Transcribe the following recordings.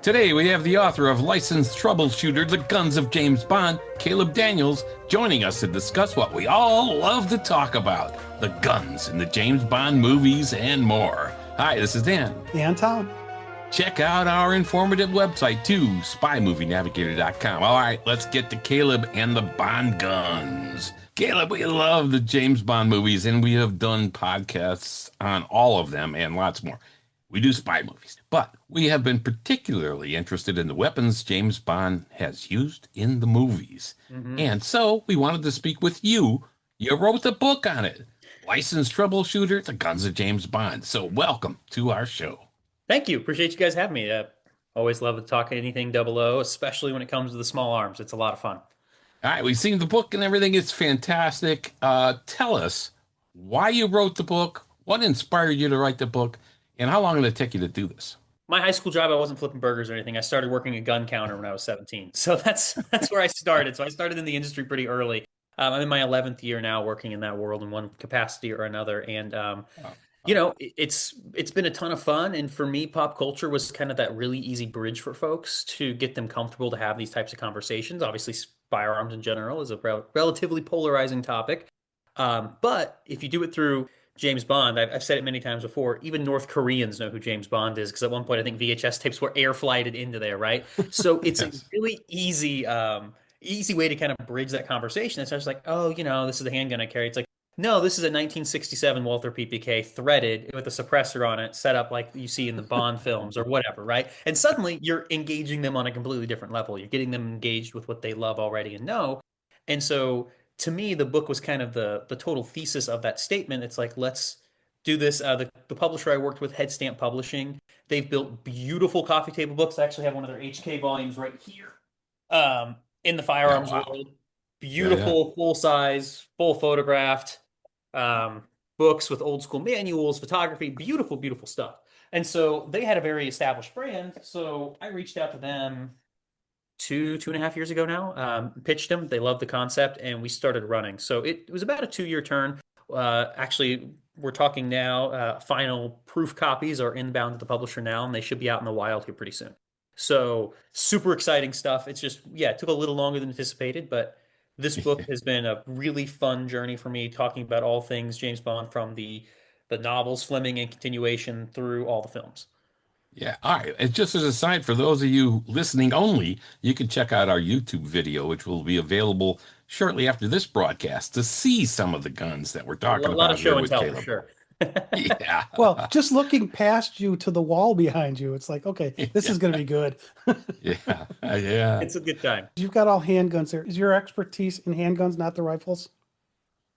Today we have the author of Licensed Troubleshooter, The Guns of James Bond, Caleb Daniels, joining us to discuss what we all love to talk about, the guns in the James Bond movies and more. Hi, this is Dan. And Tom. Check out our informative website too, spymovienavigator.com. All right, let's get to Caleb and the Bond guns. Caleb, we love the James Bond movies, and we have done podcasts on all of them and lots more. We do spy movies, but we have been particularly interested in the weapons James Bond has used in the movies. And so we wanted to speak with you. You wrote the book on it, Licensed Troubleshooter, The Guns of James Bond. So welcome to our show. Thank you. Appreciate you guys having me. Always love to talk anything 00, especially when it comes to the small arms. It's a lot of fun. All right, we've seen the book and everything. It's fantastic. Tell us why you wrote the book, what inspired you to write the book, and how long did it take you to do this? My high school job, I wasn't flipping burgers or anything. I started working a gun counter when I was 17. So that's where I started. So I started in the industry pretty early. I'm in my 11th year now working in that world in one capacity or another. And, it's been a ton of fun. And for me, pop culture was kind of that really easy bridge for folks to get them comfortable to have these types of conversations. Obviously, firearms in general is a relatively polarizing topic. But if you do it through James Bond, I've said it many times before, even North Koreans know who James Bond is, because at one point I think VHS tapes were air flighted into there, right? So it's Yes. a really easy way to kind of bridge that conversation. It's just like, oh, this is the handgun I carry. It's like, no, this is a 1967 Walther PPK threaded with a suppressor on it, set up like you see in the Bond films or whatever, right? And suddenly you're engaging them on a completely different level. You're getting them engaged with what they love already and know. And so to me, the book was kind of the total thesis of that statement. It's like, let's do this. The publisher I worked with, Headstamp Publishing, they've built beautiful coffee table books. I actually have one of their HK volumes right here in the firearms wow. world. Beautiful, full size, full photographed books with old school manuals, photography, beautiful, beautiful stuff. And so they had a very established brand. So I reached out to them 2.5 years ago now, pitched them. They loved the concept, and we started running. So it was about a 2-year turn. Actually, we're talking now. Final proof copies are inbound to the publisher now, and they should be out in the wild here pretty soon. So super exciting stuff. It's just, it took a little longer than anticipated, but this book has been a really fun journey for me, talking about all things James Bond, from the novels, Fleming, and continuation through all the films. Yeah, all right. And just as a side, for those of you listening only, you can check out our YouTube video, which will be available shortly after this broadcast, to see some of the guns that we're talking A lot about of show here and with tell Caleb. for sure. Yeah. Well, just looking past you to the wall behind you, it's like, okay, this is going to be good. Yeah. Yeah. It's a good time. You've got all handguns there. Is your expertise in handguns, not the rifles?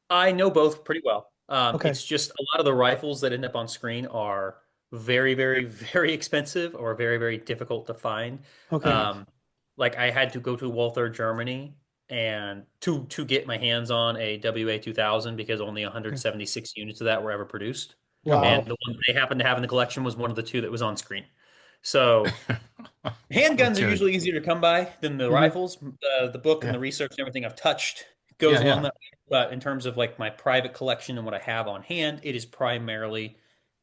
I know both pretty well. Okay. It's just a lot of the rifles that end up on screen are very, very, very expensive or very, very difficult to find. Okay. Like I had to go to Walther, Germany, and to get my hands on a WA 2000 because only 176 units of that were ever produced. Wow. And the one they happened to have in the collection was one of the two that was on screen. So handguns Okay. are usually easier to come by than the rifles. The book and the research and everything I've touched goes along that way. But in terms of like my private collection and what I have on hand, it is primarily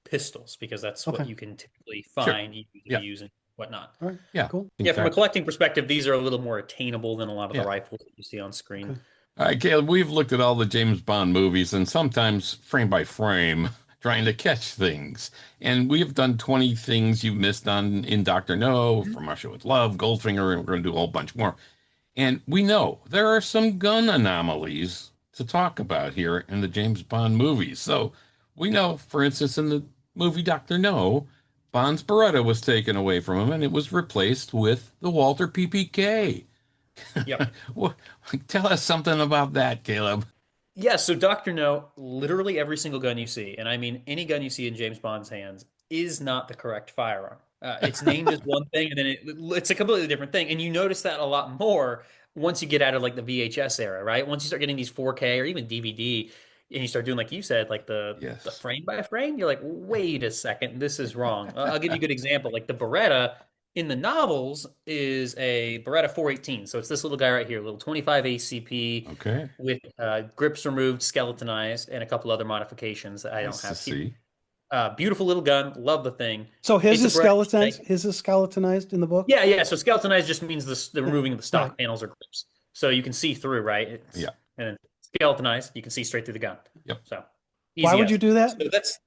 pistols, because that's what Okay. you can typically find, easily use and whatnot. All right. Yeah. Cool. Yeah, from a collecting perspective, these are a little more attainable than a lot of the rifles that you see on screen. Okay. All right, Caleb, we've looked at all the James Bond movies, and sometimes frame by frame, trying to catch things. And we have done 20 things you missed on in Dr. No, From Russia with Love, Goldfinger, and we're going to do a whole bunch more. And we know there are some gun anomalies to talk about here in the James Bond movies. So we know, for instance, in the movie Dr. No, Bond's Beretta was taken away from him and it was replaced with the Walther PPK. Yep. Tell us something about that, Caleb. Yeah, so Dr. No, literally every single gun you see, and I mean any gun you see in James Bond's hands, is not the correct firearm. It's named as one thing, and then it's a completely different thing. And you notice that a lot more once you get out of like the VHS era, right? Once you start getting these 4K or even DVD, and you start doing, like you said, like the Yes. frame by frame, you're like, wait a second, this is wrong. I'll give you a good example. Like the Beretta in the novels is a Beretta 418. So it's this little guy right here, little 25 ACP Okay. with grips removed, skeletonized, and a couple other modifications that I don't Nice to have here. see. Beautiful little gun. Love the thing. So his It's a is Beretta. skeletonized. His is skeletonized in the book. Yeah, yeah. So skeletonized just means the Yeah. removing of the Right. stock panels or grips, so you can see through, right? Yeah. And then skeletonized, you can see straight through the gun. Yep. So Why easy would you as. do that? So that's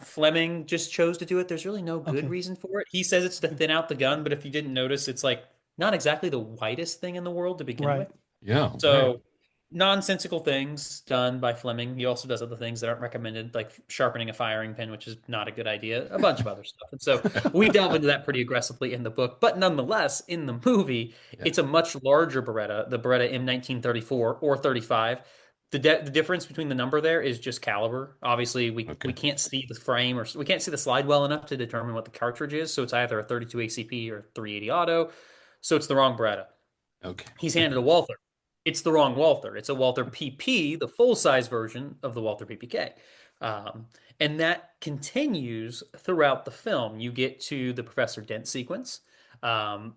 Fleming just chose to do it. There's really no good Okay. reason for it. He says it's to thin out the gun, but if you didn't notice, it's like not exactly the whitest thing in the world to begin Right. with. Yeah. Right. So nonsensical things done by Fleming. He also does other things that aren't recommended, like sharpening a firing pin, which is not a good idea, a bunch of other stuff. And so we delve into that pretty aggressively in the book. But nonetheless, in the movie, Yeah. it's a much larger Beretta, the Beretta M1934 or 35. The difference between the number there is just caliber. Obviously, we Okay. can't see the frame or we can't see the slide well enough to determine what the cartridge is. So it's either a 32 ACP or 380 auto. So it's the wrong Beretta. Okay. He's handed a Walther. It's the wrong Walther. It's a Walther PP, the full size version of the Walther PPK. Um, and that continues throughout the film. You get to the Professor Dent sequence. Um,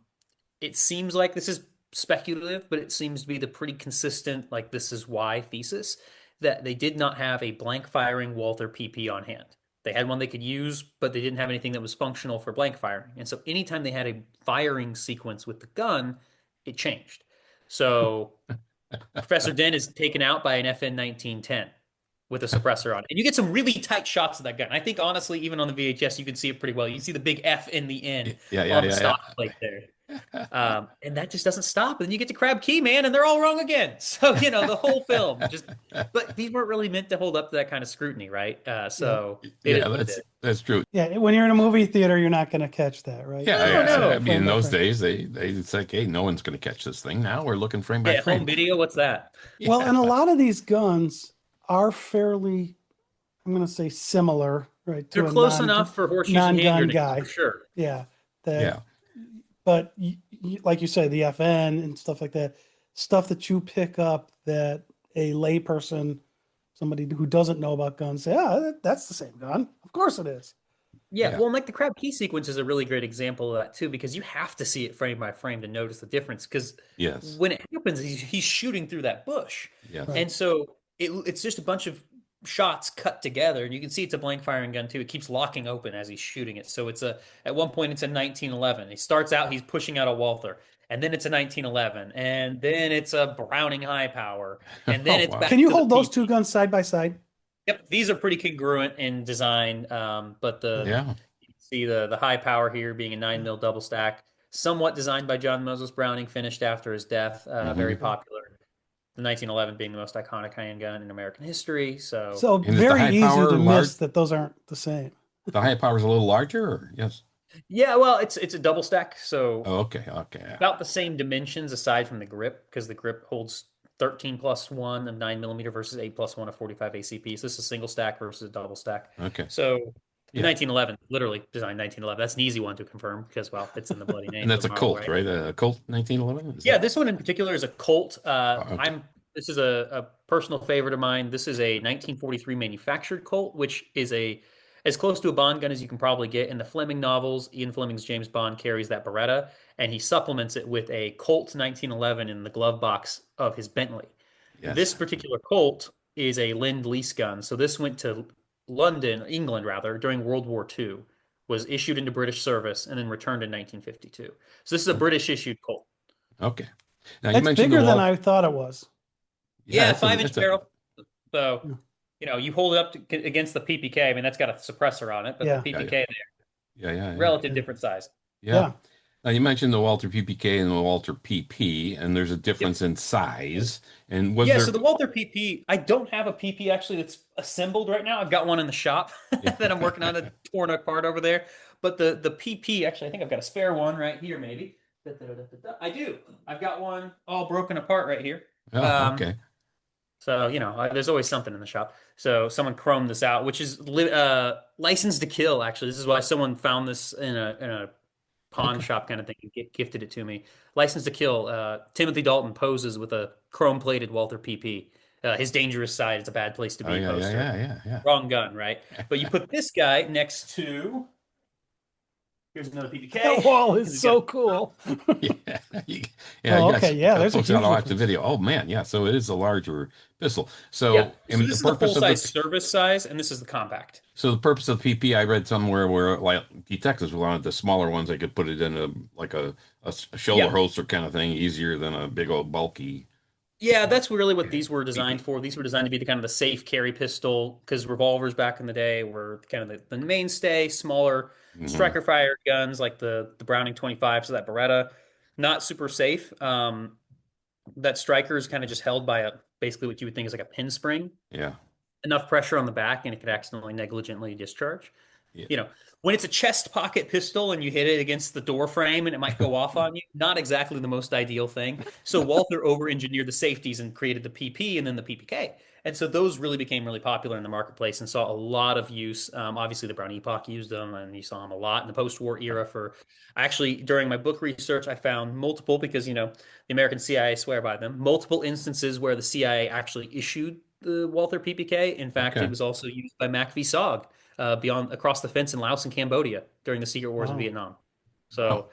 it seems like this is speculative, but it seems to be the pretty consistent, like, this is why thesis that they did not have a blank firing Walther PP on hand. They had one they could use, but they didn't have anything that was functional for blank firing. And so anytime they had a firing sequence with the gun, it changed. So Professor Dent is taken out by an FN 1910 with a suppressor on it. And you get some really tight shots of that gun. I think, honestly, even on the VHS, you can see it pretty well. You can see the big F in the N Yeah. Yeah. on the Yeah. stock plate there. And that just doesn't stop. And then you get to Crab Key, man, and they're all wrong again. So, the whole film just, but these weren't really meant to hold up to that kind of scrutiny, right? So Yeah. it is Yeah. what it That's is. that's true. Yeah. When you're in a movie theater, you're not going to catch that, right? Yeah. No, Yeah. no. I mean, Frame in by those frame. days, they it's like, hey, no one's going to catch this thing. Now we're looking frame by Yeah, home frame. video, what's that? Well, Yeah. and a lot of these guns are fairly, I'm going to say, similar, right, They're to a close enough for horseshoes and hand non-gun grenades, for guy. sure. Yeah. That, Yeah. but like you say, the FN and stuff like that, stuff that you pick up that a layperson, somebody who doesn't know about guns, say, that's the same gun. Of course it is. Yeah, Yeah. well, and like the Crab Key sequence is a really great example of that too, because you have to see it frame by frame to notice the difference. Because Yes. when it happens, he's shooting through that bush, Yes. Right. and so it's just a bunch of shots cut together, and you can see it's a blank firing gun too. It keeps locking open as he's shooting it. So at one point it's a 1911. He starts out, he's pushing out a Walther, and then it's a 1911, and then it's a Browning high power, and then Oh, it's wow. back Can you to the hold those PP. two guns side by side? Yep, these are pretty congruent in design, but Yeah. you can see the high power here being a 9 mil double stack, somewhat designed by John Moses Browning, finished after his death, very Mhm. popular. The 1911 being the most iconic handgun in American history. So So And is the very high easy power to large? miss that those aren't the same. The high power is a little larger, or yes? yeah, well, it's a double stack, so Oh, okay. Okay. about the same dimensions aside from the grip, because the grip holds 13 plus 1 of 9 mm versus 8 plus 1 of 45 ACP. So this is a single stack versus a double stack. Okay. So Yeah. 1911, literally designed 1911. That's an easy one to confirm because, well, it's in the bloody name. And that's a of the model, Colt, right? A Colt 1911? Is Yeah, that? this one in particular is a Colt. Oh, okay. This is a personal favorite of mine. This is a 1943 manufactured Colt, which is as close to a Bond gun as you can probably get. In the Fleming novels, Ian Fleming's James Bond carries that Beretta, and he supplements it with a Colt 1911 in the glove box of his Bentley. This Yes. particular Colt is a Lend-Lease gun. So this went to London, England rather, during World War II, was issued into British service, and then returned in 1952. So this is a British issued Colt. Okay. Now you It's mentioned the bigger than wall. I thought it was. Yeah, Yeah, it's a, 5 inch it's a, barrel. So, Yeah. you hold it up against the PPK. I mean, that's got a suppressor on it, but the Yeah. yeah, PPK yeah, yeah, yeah, relative Yeah. different size. yeah. Yeah. Now you mentioned the Walther PPK and the Walther PP, and there's a Yep. difference in size. And was Yeah, there? so the Walther PP, I don't have a PP actually that's assembled right now. I've got one in the shop that I'm working on it torn apart over there. But the PP, actually, I think I've got a spare one right here, maybe. I do. I've got one all broken apart right here. Oh, okay. So, there's always something in the shop. So someone chromed this out, which is licensed to kill, actually. This is why someone found this in a pawn Okay. shop kind of thing and gifted it to me. License to Kill. Timothy Dalton poses with a chrome-plated Walther PP. His dangerous side. It's a bad place to Oh, be yeah, yeah, poster. yeah, yeah, yeah. Wrong gun, right? But you put this guy next to Here's another PPK. That wall And is he's so got cool. Yeah, you, yeah. Oh, You okay. guys, Yeah, there's a folks got huge to watch the difference. video. Oh man, yeah. So it is a larger pistol. yeah. So, So and this the is the purpose full of size the service size, and this is the compact. so the purpose of PP, I read somewhere where like detectives wanted the smaller ones. They could put it in a like a shoulder Yeah. holster kind of thing, easier than a big old bulky Yeah, that's really what these were designed PP. for. These were designed to be the kind of the safe carry pistol because revolvers back in the day were kind of the mainstay. Smaller Hmm. striker fired guns like the Browning 25, so that Beretta, not super safe. That striker is kind of just held by a basically what you would think is like a pin spring, Yeah, enough pressure on the back, and it could accidentally negligently discharge. yeah. You know, when it's a chest pocket pistol and you hit it against the door frame and it might go off on you, not exactly the most ideal thing. So Walther over-engineered the safeties and created the PP and then the PPK. And so those really became really popular in the marketplace and saw a lot of use. Obviously, the Brown Epoch used them, and you saw them a lot in the post-war era. For actually, during my book research, I found multiple because the American CIA swear by them. Multiple instances where the CIA actually issued the Walther PPK. In fact, it Okay. was also used by MACV-SOG beyond across the fence in Laos and Cambodia during the secret wars of Wow. Vietnam. Wow. So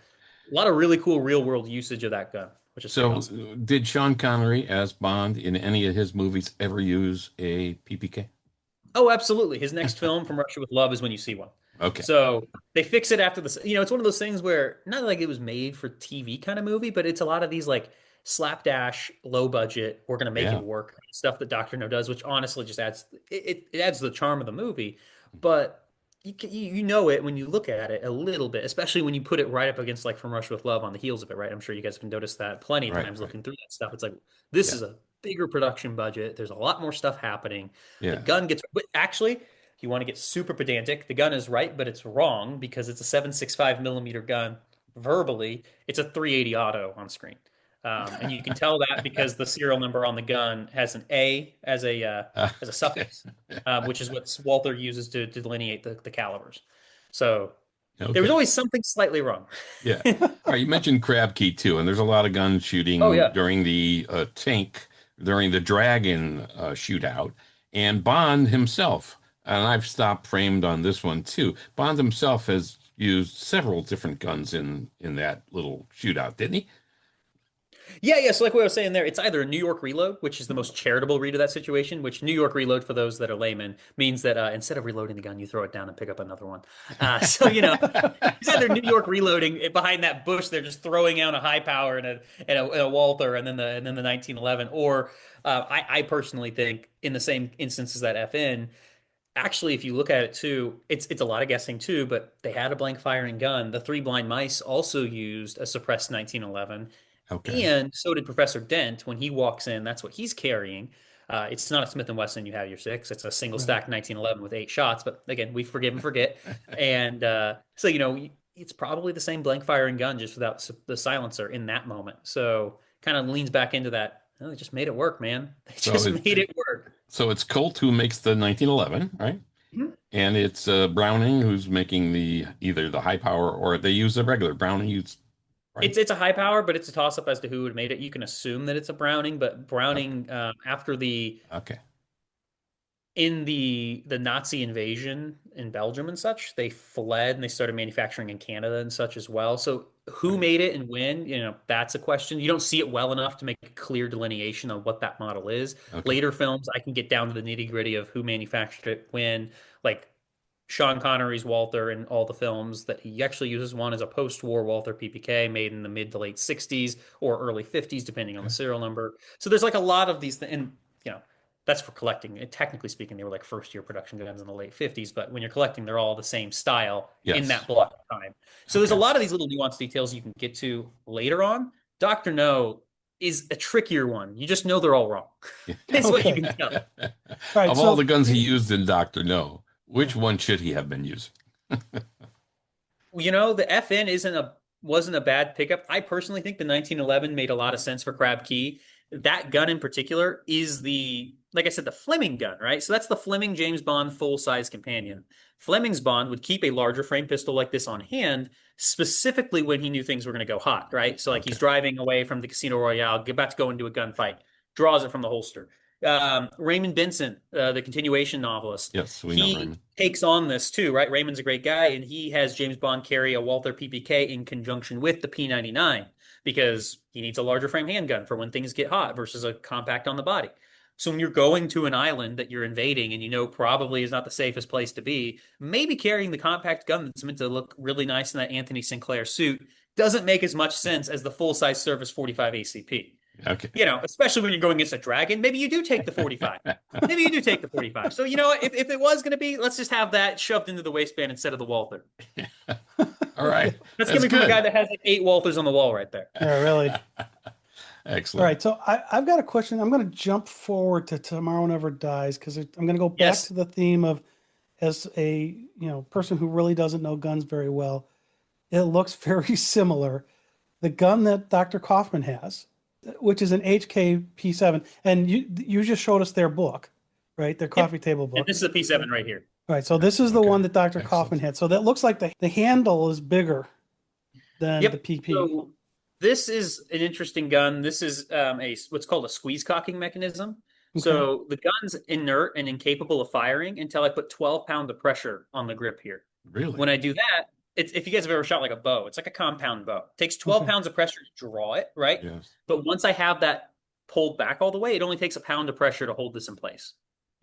a lot of really cool real world usage of that gun, which is pretty So, awesome. did Sean Connery as Bond in any of his movies ever use a PPK? Oh, absolutely. His next film, From Russia with Love, is when you see one. Okay. So they fix it after this. It's one of those things where not like it was made for TV kind of movie, but it's a lot of these like slapdash, low budget, we're going to make it Yeah. work stuff that Doctor No does, which honestly just it adds the charm of the movie. But you know it when you look at it a little bit, especially when you put it right up against like From Russia with Love on the heels of it, right? I'm sure you guys have noticed that plenty of Right. times Right. looking through that stuff. It's like this Yeah. is a bigger production budget. There's a lot more stuff happening. The Yeah. gun gets, but actually, if you want to get super pedantic, the gun is right, but it's wrong because it's a 7.65 millimeter gun. Verbally, it's a 380 auto on screen. And you can tell that because the serial number on the gun has an A as a Okay. suffix, which is what Walther uses to delineate the calibers. So there was Okay. always something slightly wrong. Yeah. All right. You mentioned Crab Key too, and there's a lot of gun Oh shooting yeah. during the tank, during the Dragon shootout, and Bond himself. And I've stopped framed on this one too. Bond himself has used several different guns in that little shootout, didn't he? Yeah, yeah. So like what I was saying there, it's either a New York reload, which is the most charitable read of that situation, which New York reload, for those that are laymen, means that instead of reloading the gun, you throw it down and pick up another one. So it's either New York reloading behind that bush, they're just throwing out a high power and a Walther and then the 1911, or I personally think in the same instance as that FN. Actually, if you look at it too, it's a lot of guessing too, but they had a blank firing gun. The Three Blind Mice also used a suppressed 1911, Okay. and so did Professor Dent. When he walks in, that's what he's carrying. It's not a Smith and Wesson. You have your six. It's a single Right. stack 1911 with 8 shots. But again, we forgive and forget. And so it's probably the same blank firing gun, just without the silencer in that moment. So kind of leans back into that. Oh, they just made it work, man. They So just it, made it work. so it's Colt who makes the 1911, right? Mhm. And it's Browning who's making the either the high power or they use the regular Browning use, right? It's a high power, but it's a toss up as to who would have made it. You can assume that it's a Browning, but Okay. Browning after the Okay. in the Nazi invasion in Belgium and such, they fled and they started manufacturing in Canada and such as well. So who Right. made it and when, that's a question. You don't see it well enough to make a clear delineation of what that model is. Okay. Later films, I can get down to the nitty gritty of who manufactured it when, like Sean Connery's Walther in all the films that he actually uses one as a post-war Walther PPK made in the mid to late 60s or early 50s, depending on the Okay. serial number. So there's like a lot of these things, and you know, that's for collecting. And technically speaking, they were like first year production guns in the late 50s, but when you're collecting, they're all the same style in that Yes. block of time. So there's a Okay. lot of these little nuanced details you can get to later on. Dr. No is a trickier one. You just know they're all wrong. Yeah. It's what you Okay. can tell. All right. Of all the So, guns he used in Doctor No, which yeah. one should he have been using? The FN wasn't a bad pickup. I personally think the 1911 made a lot of sense for Crab Key. That gun in particular is like I said, the Fleming gun, right? So that's the Fleming James Bond full size companion. Fleming's Bond would keep a larger frame pistol like this on hand, specifically when he knew things were going to go hot, right? So like Okay. he's driving away from the Casino Royale, about to go into a gunfight, draws it from the holster. Raymond Benson, the continuation novelist. Yes, we know He Raymond. takes on this too, right? Raymond's a great guy, and he has James Bond carry a Walther PPK in conjunction with the P99 because he needs a larger frame handgun for when things get hot versus a compact on the body. So when you're going to an island that you're invading and you know probably is not the safest place to be, maybe carrying the compact gun that's meant to look really nice in that Anthony Sinclair suit doesn't make as much sense as the full-size Service 45 ACP. Okay. You know, especially when you're going against a dragon, maybe you do take the 45. Maybe you do take the 45. So, you know, if it was going to be, let's just have that shoved into the waistband instead of the Walther. All right. That's coming from a guy that has like 8 Walthers on the wall right there. Yeah, really. Excellent. All right, so I've got a question. I'm going to jump forward to Tomorrow Never Dies because I'm going to go back to the theme of, as a person who really doesn't know guns very well, it looks very similar. The gun that Dr. Kaufman has, which is an HK P7, and you just showed us their book, right? Their coffee table book. And this is a P7 right here. All right, so this is the one that Dr. Excellent. Kaufman had. So that looks like the handle is bigger than the PP. So this is an interesting gun. This is what's called a squeeze cocking mechanism. Okay. So the gun's inert and incapable of firing until I put 12 pounds of pressure on the grip here. Really? When I do that, if you guys have ever shot like a bow, it's like a compound bow. It takes 12 pounds of pressure to draw it, right? Yes. But once I have that pulled back all the way, it only takes a pound of pressure to hold this in place.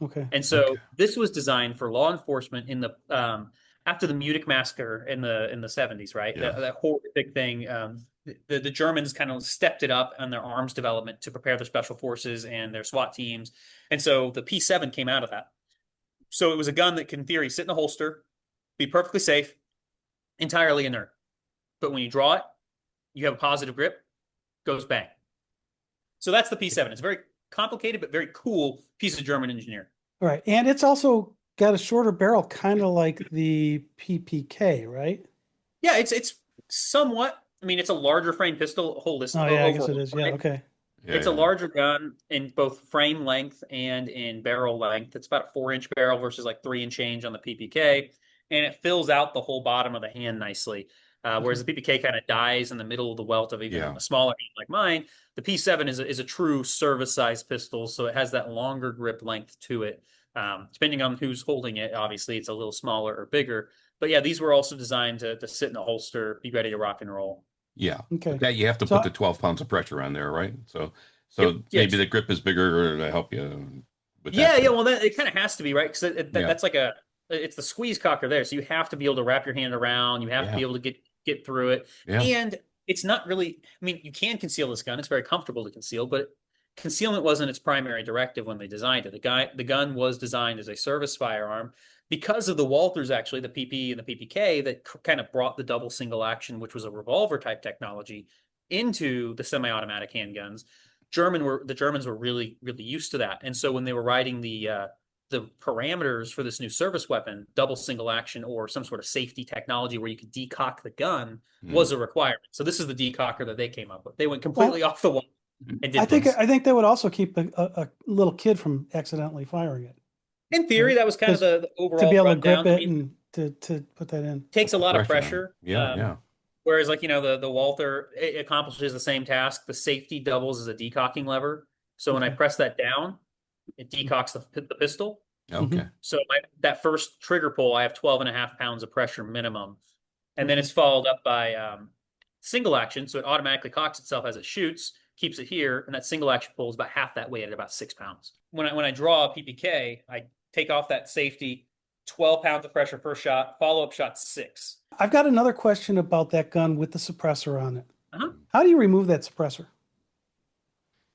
Okay. And so this was designed for law enforcement in the after the Munich massacre in the 70s, right? Yeah. That horrific thing. The Germans kind of stepped it up on their arms development to prepare their special forces and their SWAT teams. And so the P7 came out of that. So it was a gun that can, in theory, sit in a holster, be perfectly safe, entirely inert. But when you draw it, you have a positive grip, goes bang. So that's the P7. It's a very complicated but very cool piece of German engineering. All right, and it's also got a shorter barrel, kind of like the PPK, right? Yeah, it's somewhat. I mean, it's a larger frame pistol. Oh yeah, I guess it is. Yeah, okay. Yeah, It's a larger gun in both frame length and in barrel length. It's about a 4-inch barrel versus like 3 and change on the PPK, and it fills out the whole bottom of the hand nicely. Whereas the PPK kind of dies in the middle of the welt of even a smaller hand like mine. The P7 is a true service size pistol, so it has that longer grip length to it. Depending on who's holding it, obviously it's a little smaller or bigger. But yeah, these were also designed to sit in a holster, be ready to rock and roll. Yeah. Okay. That you have to put the 12 pounds of pressure on there, right? So maybe the grip is bigger to help you with that. Yeah. Well, it kind of has to be, right? Because that's like it's the squeeze cocker there. So you have to be able to wrap your hand around. You have to be able to get through it. Yeah. And it's not really, I mean, you can conceal this gun. It's very comfortable to conceal, but concealment wasn't its primary directive when they designed it. The gun was designed as a service firearm because of the Walthers, actually, the PP and the PPK that kind of brought the double single action, which was a revolver type technology, into the semi-automatic handguns. The Germans were really, really used to that. And so when they were writing the parameters for this new service weapon, double single action or some sort of safety technology where you could decock the gun was a requirement. So this is the decocker that they came up with. They went completely off the wall and did I think they would also keep a little kid from accidentally firing it. In theory, that was kind of the overall to be able to grip rundown. it and to put that in. Takes a lot of pressure. Yeah. Whereas, like, the Walther, it accomplishes the same task. The safety doubles as a decocking lever. So when I press that down, it decocks the pistol. Okay. So that first trigger pull, I have 12.5 pounds of pressure minimum. And then it's followed up by single action. So it automatically cocks itself as it shoots, keeps it here. And that single action pull is about half that weight at about 6 pounds. When I draw a PPK, I take off that safety, 12 pounds of pressure per shot, follow-up shot 6. I've got another question about that gun with the suppressor on it. Uh-huh. How do you remove that suppressor?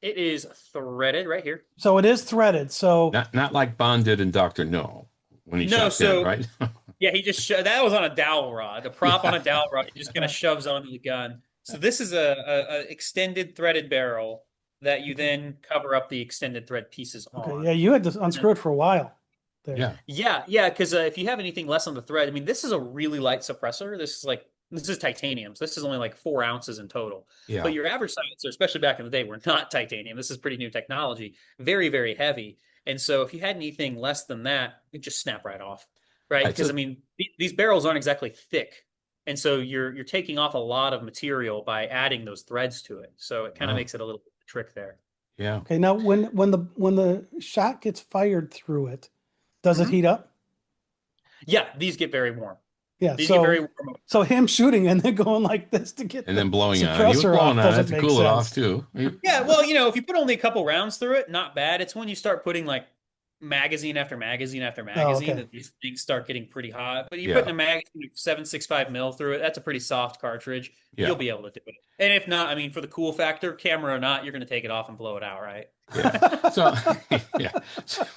It is threaded right here. So it is threaded. So not like Bond did in Dr. No when he shot down, right? Yeah, he just that was on a dowel rod, the prop on a dowel rod. He just kind of shoves onto the gun. So this is a extended threaded barrel that you then cover up the extended thread pieces on. Okay, yeah, you had to unscrew it for a while. There. Yeah, because if you have anything less on the thread, I mean, this is a really light suppressor. This is titanium. So this is only like 4 ounces in total. Yeah. But your average silencer, especially back in the day, were not titanium. This is pretty new technology. Very, very heavy. And so if you had anything less than that, it just snap right off, right? Because I mean, these barrels aren't exactly thick. And so you're taking off a lot of material by adding those threads to it. So it kind of makes it a little bit of a trick there. Yeah. Okay, now when the shot gets fired through it, does it Mhm. heat up? Yeah, these get very warm. Yeah, These get very so warm. so him shooting and then going like this to get And the then blowing on it. He was suppressor blowing off on it doesn't to make cool it off sense. too. Yeah, well, if you put only a couple rounds through it, not bad. It's when you start putting like magazine after magazine after Oh, magazine okay. that these things start getting pretty hot. But you put in Yeah. a magazine of 7.65 mil through it, that's a pretty soft cartridge. You'll Yeah. be able to do it. And if not, I mean, for the cool factor, camera or not, you're going to take it off and blow it out, right? Yeah. So yeah.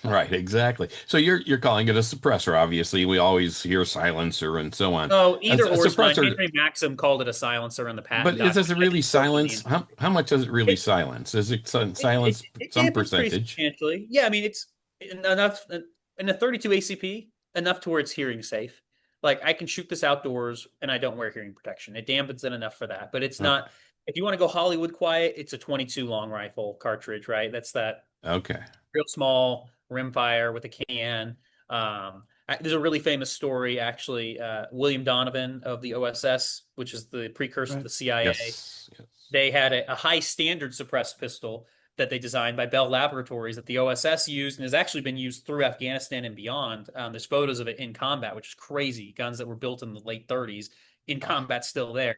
Right, exactly. So you're calling it a suppressor, obviously. We always hear silencer and so on. Oh, A either or is fine. suppressor, Henry Maxim called it a silencer in the patent but does document. it I really think both of the silence? How much does it really it, silence? Does it it, silence it some dampens pretty percentage? substantially. Yeah, I mean, it's enough in a 32 ACP, enough to where it's hearing safe. Like I can shoot this outdoors and I don't wear hearing protection. It dampens it enough for that, but it's Okay. not. If you want to go Hollywood quiet, it's a 22 long rifle cartridge, right? That's that Okay. real small rimfire with a can. There's a really famous story, actually. William Donovan of the OSS, which is the precursor to Right. the CIA, Yes. Yes. they had a high standard suppressed pistol that they designed by Bell Laboratories that the OSS used and has actually been used through Afghanistan and beyond. There's photos of it in combat, which is crazy. Guns that were built in the late 30s in Wow. combat still there.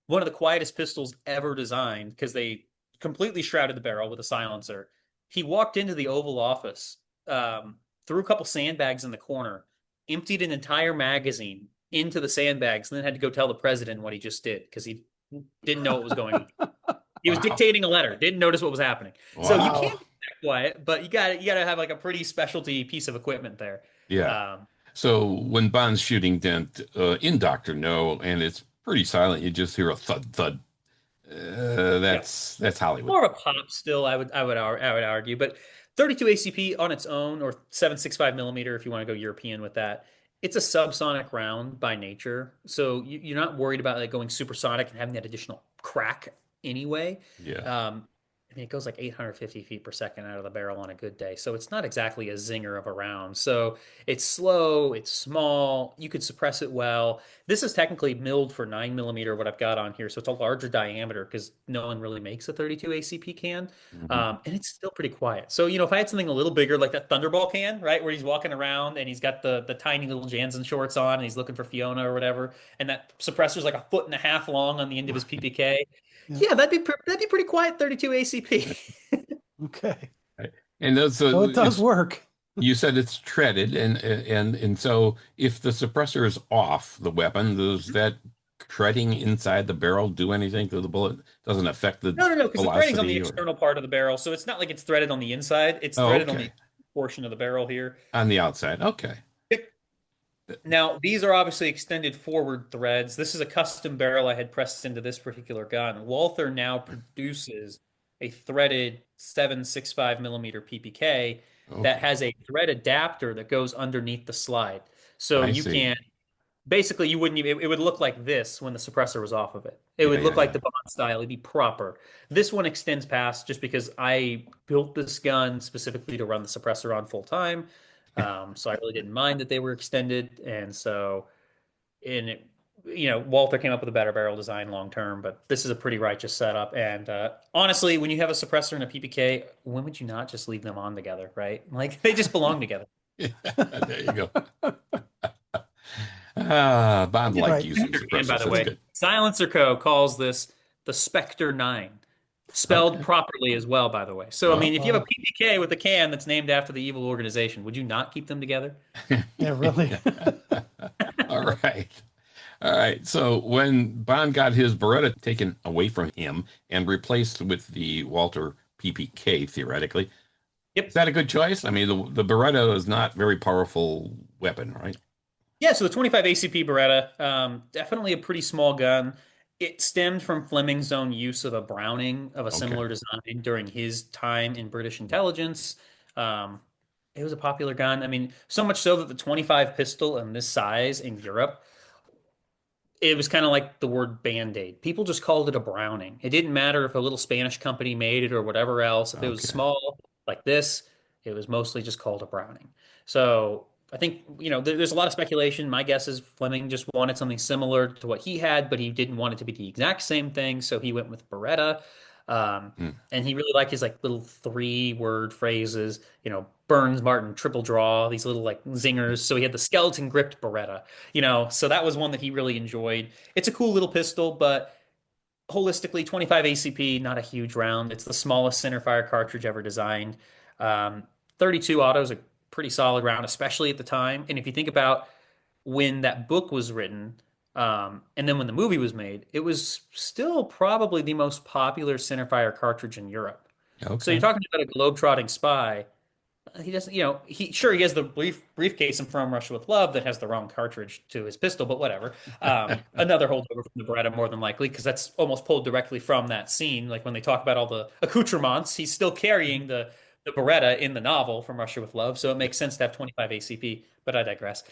One of the quietest pistols ever designed because they completely shrouded the barrel with a silencer. He walked into the Oval Office, threw a couple sandbags in the corner, emptied an entire magazine into the sandbags, and then had to go tell the president what he just did because he didn't know what was going on. He was Wow. dictating a letter, didn't notice what was happening. So you Wow. can't Wow. be that quiet, but you gotta have like a pretty specialty piece of equipment there. Yeah. Um, So when Bond's shooting dent in Doctor No, and it's pretty silent, you just hear a thud thud. yeah, That's Hollywood. more of a pop still. I would argue, but 32 ACP on its own, or 7.65 millimeter if you want to go European with that. It's a subsonic round by nature, so you're not worried about like going supersonic and having that additional crack anyway. Yeah. I mean, it goes like 850 feet per second out of the barrel on a good day. So it's not exactly a zinger of a round. So it's slow, it's small, you could suppress it well. This is technically milled for 9 millimeter, what I've got on here. So it's a larger diameter because no one really makes a 32 ACP can. Mhm. And it's still pretty quiet. So, if I had something a little bigger, like that Thunderball can, right, where he's walking around and he's got the tiny little Jansen shorts on and he's looking for Fiona or whatever, and that suppressor's like a foot and a half long on the end of his PPK. Yeah. Yeah, that'd be pretty quiet 32 ACP. Okay. Right. And those, So it does work. you said it's treaded, and so if the suppressor is off the weapon, does that treading inside the barrel do anything to the bullet? Doesn't affect the No, no, no, because the threading's on the velocity or? external part of the barrel, so it's not like it's threaded on the inside. It's Oh, threaded on the okay. portion of the barrel here. On the outside. Okay. Yep. Now, these are obviously extended forward threads. This is a custom barrel I had pressed into this particular gun. Walther now produces a threaded 7.65 millimeter PPK that Okay. has a thread adapter that goes underneath the slide. So I you see. can basically you wouldn't even it would look like this when the suppressor was off of it. It Yeah, would yeah, look like yeah. the Bond style. It'd be proper. This one extends past just because I built this gun specifically to run the suppressor on full time. So I really didn't mind that they were extended, and so in it, Walther came up with a better barrel design long term, but this is a pretty righteous setup. And honestly, when you have a suppressor and a PPK, when would you not just leave them on together, right? Like they just belong together. There you go. Ah, Bond liked Right. using And by suppressors. the That's way, good. Silencer Co. calls this the Spectre 9, spelled Okay. properly as well, by the way. So, I Well, mean, if you have a Wow. PPK with a can that's named after the evil organization, would you not keep them together? Yeah, really. all right. All right. So when Bond got his Beretta taken away from him and replaced with the Walther PPK, theoretically, is Yep. that a good choice? I mean, the Beretta is not very powerful weapon, right? Yeah, so the 25 ACP Beretta, definitely a pretty small gun. It stemmed from Fleming's own use of a Browning of a Okay. similar design during his time in British intelligence. Um, it was a popular gun. I mean, so much so that the 25 pistol in this size in Europe, it was kind of like the word Band-Aid. People just called it a Browning. It didn't matter if a little Spanish company made it or whatever else. If it was Okay. small like this, it was mostly just called a Browning. So I think, there's a lot of speculation. My guess is Fleming just wanted something similar to what he had, but he didn't want it to be the exact same thing. So he went with Beretta. And he really liked his like little 3-word phrases, Burns Martin triple draw, these little like zingers. So he had the skeleton gripped Beretta, so that was one that he really enjoyed. It's a cool little pistol, but holistically 25 ACP, not a huge round. It's the smallest centerfire cartridge ever designed. Um, 32 auto is a pretty solid round, especially at the time. And if you think about when that book was written, and then when the movie was made, it was still probably the most popular centerfire cartridge in Europe. So you're Okay. talking about a globetrotting spy. He doesn't, he has the briefcase in From Russia with Love that has the wrong cartridge to his pistol, but whatever. Another holdover from the Beretta, more than likely, because that's almost pulled directly from that scene. Like when they talk about all the accoutrements, he's still carrying the Beretta in the novel From Russia with Love, so it makes sense to have 25 ACP. But I digress.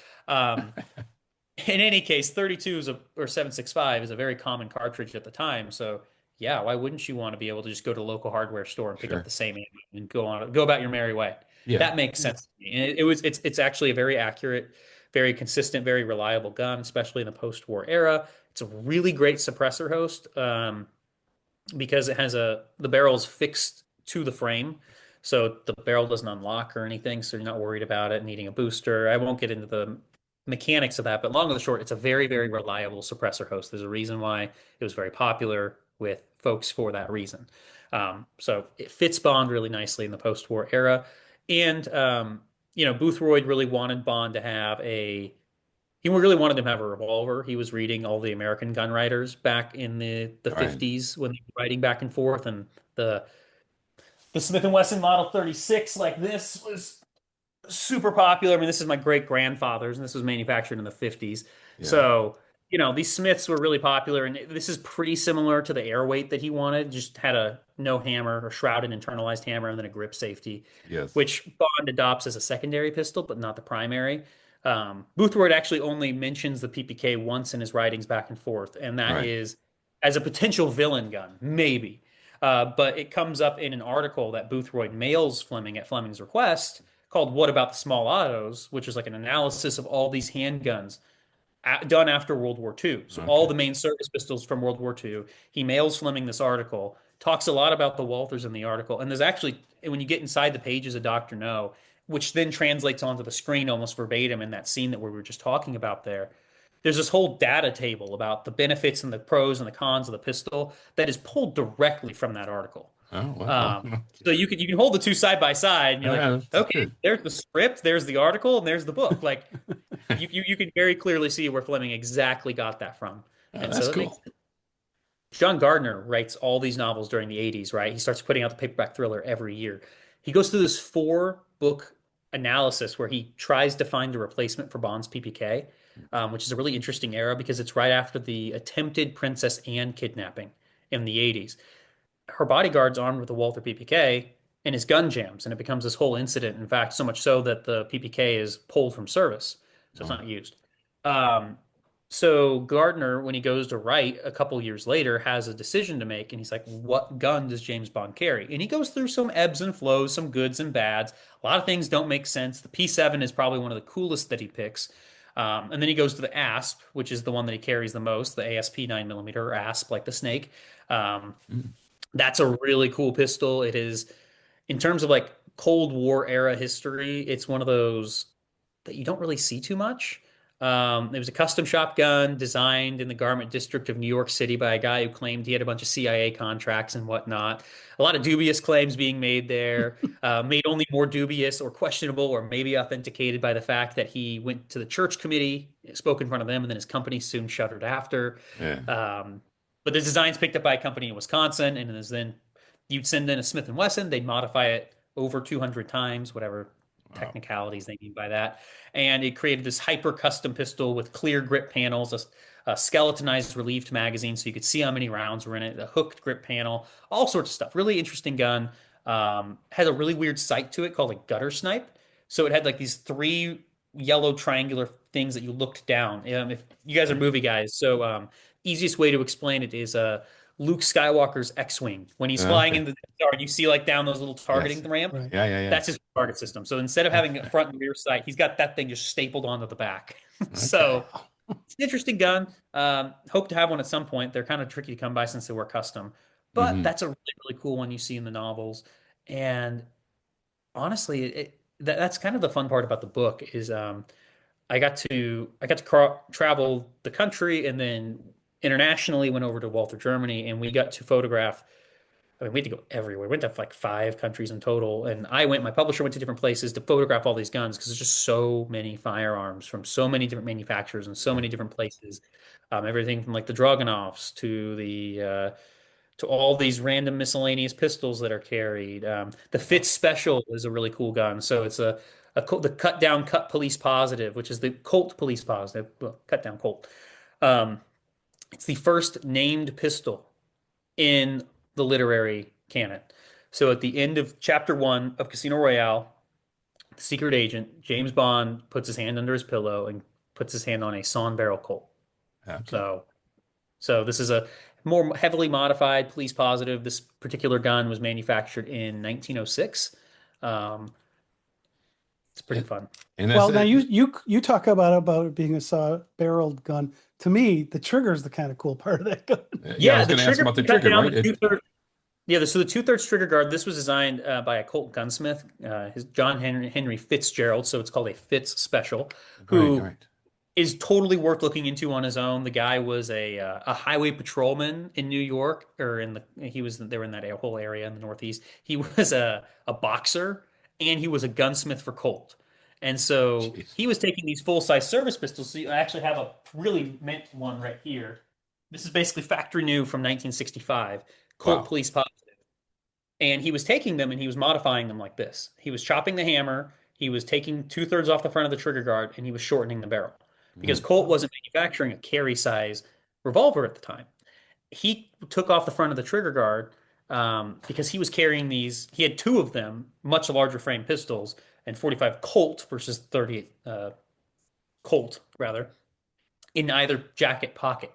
In any case, 32 or 765 is a very common cartridge at the time. So yeah, why wouldn't you want to be able to just go to the local hardware store and pick up Sure. the same ammo and go about your merry way? Yeah. That makes sense to me. And it's actually a very accurate, very consistent, very reliable gun, especially in the post-war era. It's a really great suppressor host because it has the barrel's fixed to the frame. So the barrel doesn't unlock or anything, so you're not worried about it needing a booster. I won't get into the mechanics of that, but long and the short, it's a very, very reliable suppressor host. There's a reason why it was very popular with folks for that reason. So it fits Bond really nicely in the post-war era. And Boothroyd really wanted Bond to have he really wanted him to have a revolver. He was reading all the American gun writers back in the All right. 50s when they were writing back and forth, and the Smith& and Wesson Model 36 like this was super popular. I mean, this is my great grandfather's, and this was manufactured in the 50s. Yeah. So, these Smiths were really popular, and this is pretty similar to the Airweight that he wanted. Just had a no hammer or shrouded internalized hammer, and then a grip safety, Yes. which Bond adopts as a secondary pistol, but not the primary. Boothroyd actually only mentions the PPK once in his writings back and forth, and All that right. is as a potential villain gun, maybe. But it comes up in an article that Boothroyd mails Fleming at Fleming's request called What About the Small Autos, which is like an analysis of all these handguns done after World War II. So all Okay. the main service pistols from World War II. He mails Fleming this article, talks a lot about the Walthers in the article, and there's actually, when you get inside the pages of Dr. No, which then translates onto the screen almost verbatim in that scene that we were just talking about there's this whole data table about the benefits and the pros and the cons of the pistol that is pulled directly from that article. Oh, wow. Um, so you can hold the two side by side, and you're like, That's okay, good. there's the script, there's the article, and there's the book. Like you can very clearly see where Fleming exactly got that from, Oh, and that's so it makes cool. John Gardner writes all these novels during the 80s, right? He starts putting out the paperback thriller every year. He goes through this 4-book analysis where he tries to find a replacement for Bond's PPK, which is a really interesting era because it's right after the attempted Princess Anne kidnapping in the 80s. Her bodyguard's armed with a Walther PPK and his gun jams, and it becomes this whole incident. In fact, so much so that the PPK is pulled from service, so it's Oh, not used. Um, so Gardner, when he goes to write a couple years later, has a decision to make, and he's like, "What gun does James Bond carry?" And he goes through some ebbs and flows, some goods and bads. A lot of things don't make sense. The P7 is probably one of the coolest that he picks. And then he goes to the ASP, which is the one that he carries the most, the ASP 9mm or ASP, like the snake. Um, mm, that's a really cool pistol. It is, in terms of like Cold War era history, it's one of those that you don't really see too much. It was a custom shotgun designed in the garment district of New York City by a guy who claimed he had a bunch of CIA contracts and whatnot. A lot of dubious claims being made there, made only more dubious or questionable or maybe authenticated by the fact that he went to the church committee, spoke in front of them, and then his company soon shuttered after. yeah. Um, but the design's picked up by a company in Wisconsin, and is then you'd send in a Smith& and Wesson, they'd modify it over 200 times, whatever Wow. technicalities they mean by that. And it created this hyper custom pistol with clear grip panels, a skeletonized relieved magazine so you could see how many rounds were in it, a hooked grip panel, all sorts of stuff. Really interesting gun. Had a really weird sight to it called a gutter snipe. So it had like these 3 yellow triangular things that you looked down. If you guys are movie guys, so easiest way to explain it is Luke Skywalker's X-Wing. When he's flying Okay. into the Death Star, you see like down those little targeting Yes. ramp. Right. Yeah, yeah, yeah. That's his target system. So instead of having a Okay. front and rear sight, he's got that thing just stapled onto the back. Okay. So it's an interesting gun. Hope to have one at some point. They're kind of tricky to come by since they were custom. but Hmm. that's a really, really cool one you see in the novels. And honestly, that's kind of the fun part about the book is I got to travel the country and then internationally went over to Walther, Germany, and we got to photograph. I mean, we had to go everywhere. We went to like 5 countries in total, and my publisher went to different places to photograph all these guns because there's just so many firearms from so many different manufacturers and so Yeah. many different places. Everything from like the Dragunovs to all these random miscellaneous pistols that are carried. The Fitz Special is a really cool gun. So it's the cut down cut police positive, which is the Colt police positive, well, cut down Colt. Um, it's the first named pistol in the literary canon. So at the end of chapter 1 of Casino Royale, the secret agent James Bond puts his hand under his pillow and puts his hand on a sawn barrel Colt. Okay. So this is a more heavily modified police positive. This particular gun was manufactured in 1906. Um, it's pretty And, fun. and that's Well, now it. you talk about it being a saw-barreled gun. To me, the trigger is the kind of cool part of that gun. Yeah, I Yeah, was the going to ask trigger about the cut trigger, down right? the two-thirds. Yeah, so the two-thirds trigger guard. This was designed by a Colt gunsmith, his John Henry Fitzgerald. So it's called a Fitz Special, Right, who right. is totally worth looking into on his own. The guy was a highway patrolman in New York, or they were in that whole area in the Northeast. He was a boxer and he was a gunsmith for Colt. And so Jeez. he was taking these full-size service pistols. So I actually have a really mint one right here. This is basically factory new from 1965, Colt Wow. Police Pod. And he was taking them and he was modifying them like this. He was chopping the hammer, he was taking two-thirds off the front of the trigger guard, and he was shortening the barrel. Because Mm. Colt wasn't manufacturing a carry size revolver at the time. He took off the front of the trigger guard because he was carrying these. He had 2 of them, much larger frame pistols, and 45 Colt versus 38 Colt, rather, in either jacket pocket.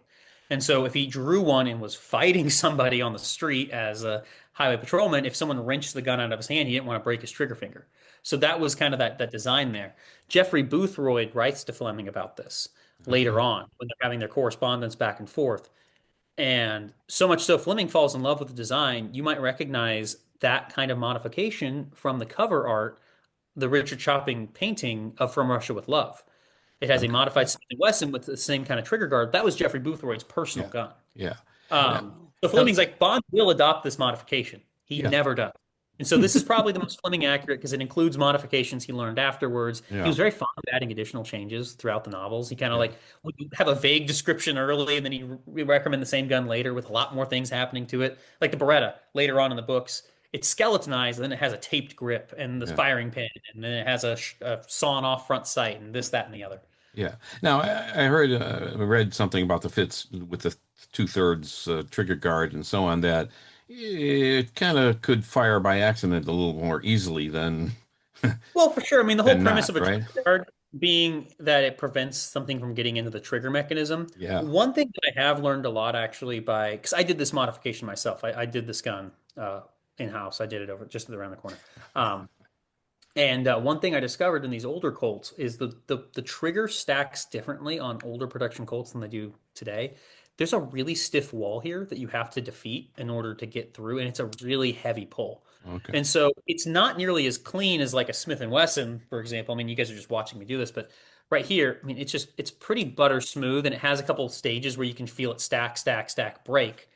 And so if he drew one and was fighting somebody on the street as a highway patrolman, if someone wrenched the gun out of his hand, he didn't want to break his trigger finger. So that was kind of that design there. Jeffrey Boothroyd writes to Fleming about this later Okay. on when they're having their correspondence back and forth. And so much so, Fleming falls in love with the design. You might recognize that kind of modification from the cover art, the Richard Chopping painting of From Russia with Love. It has a Okay. modified Smith& Wesson with the same kind of trigger guard. That was Jeffrey Boothroyd's personal Yeah. gun. Yeah. Now, So now, Fleming's like, Bond will adopt this modification. He yeah. never does. And so this is probably the most Fleming accurate because it includes modifications he learned afterwards. He Yeah. was very fond of adding additional changes throughout the novels. He kind of Yeah. like would have a vague description early and then he recommend the same gun later with a lot more things happening to it. Like the Beretta later on in the books, it's skeletonized and then it has a taped grip and the Yeah. firing pin and then it has a sawn off front sight and this, that, and the other. Yeah. Now, I read something about the Fitz with the two-thirds trigger guard and so on that it kind of could fire by accident a little more easily than Well, for sure. I mean, the whole than premise not, of a right? trigger guard being that it prevents something from getting into the trigger mechanism. Yeah. One thing that I have learned a lot actually because I did this modification myself. I did this gun in-house. I did it over just around the corner. Um, and one thing I discovered in these older Colts is the trigger stacks differently on older production Colts than they do today. There's a really stiff wall here that you have to defeat in order to get through, and it's a really heavy pull. Okay. And so it's not nearly as clean as like a Smith and Wesson, for example. I mean, you guys are just watching me do this, but right here, I mean, it's pretty butter smooth, and it has a couple of stages where you can feel it stack, stack, stack, break.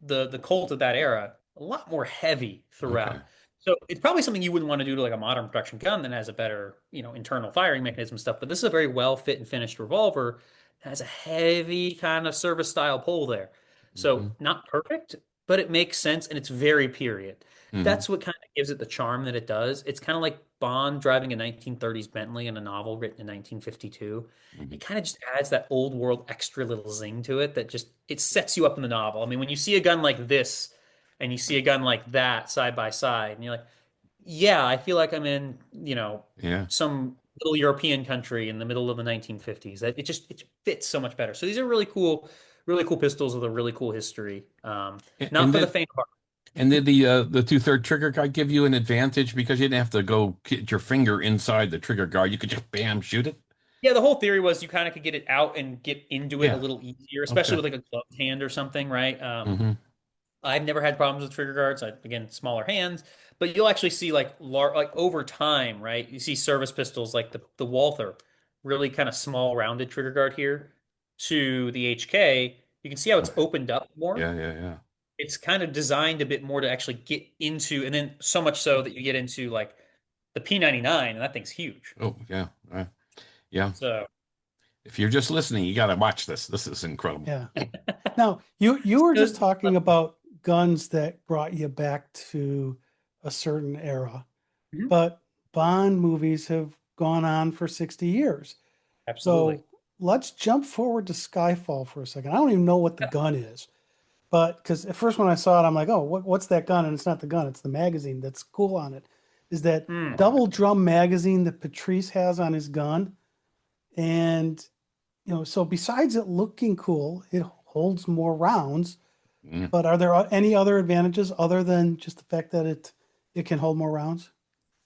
The Colt of that era, a lot more heavy Okay. throughout. So it's probably something you wouldn't want to do to like a modern production gun that has a better, internal firing mechanism stuff. But this is a very well fit and finished revolver. It has a heavy kind of service style pull there. Hmm. So not perfect, but it makes sense and it's very period. Hmm. That's what kind of gives it the charm that it does. It's kind of like Bond driving a 1930s Bentley in a novel written in 1952. Hmm. It kind of just adds that old world extra little zing to it that just it sets you up in the novel. I mean, when you see a gun like this and you see a gun like that side by side, and you're like, yeah, I feel like I'm in, Yeah. some little European country in the middle of the 1950s. It fits so much better. So these are really cool pistols with a really cool history. Not And for the then faint of heart. the two-third trigger guard give you an advantage because you didn't have to go get your finger inside the trigger guard. You could just bam shoot it. Yeah, the whole theory was you kind of could get it out and get into it a Yeah. little easier, especially Okay. with like a gloved hand or something, right? Hmm. I've never had problems with trigger guards. Again, smaller hands, but you'll actually see like over time, right? You see service pistols like the Walther, really kind of small rounded trigger guard here to the HK. You can see how it's opened up more. Yeah, yeah, yeah. It's kind of designed a bit more to actually get into, and then so much so that you get into like the P99, and that thing's huge. Oh, yeah. Yeah. So If you're just listening, you got to watch this. This is incredible. Yeah. Now, you were just talking about guns that brought you back to a certain era, Mhm. but Bond movies have gone on for 60 years. Absolutely. So let's jump forward to Skyfall for a second. I don't even know what the gun is, but because at first when I saw it, I'm like, oh, what's that gun? And it's not the gun, it's the magazine that's cool on it. Is that Hmm. double drum magazine that Patrice has on his gun? And so besides it looking cool, it holds more rounds. Mm. But are there any other advantages other than just the fact that it can hold more rounds?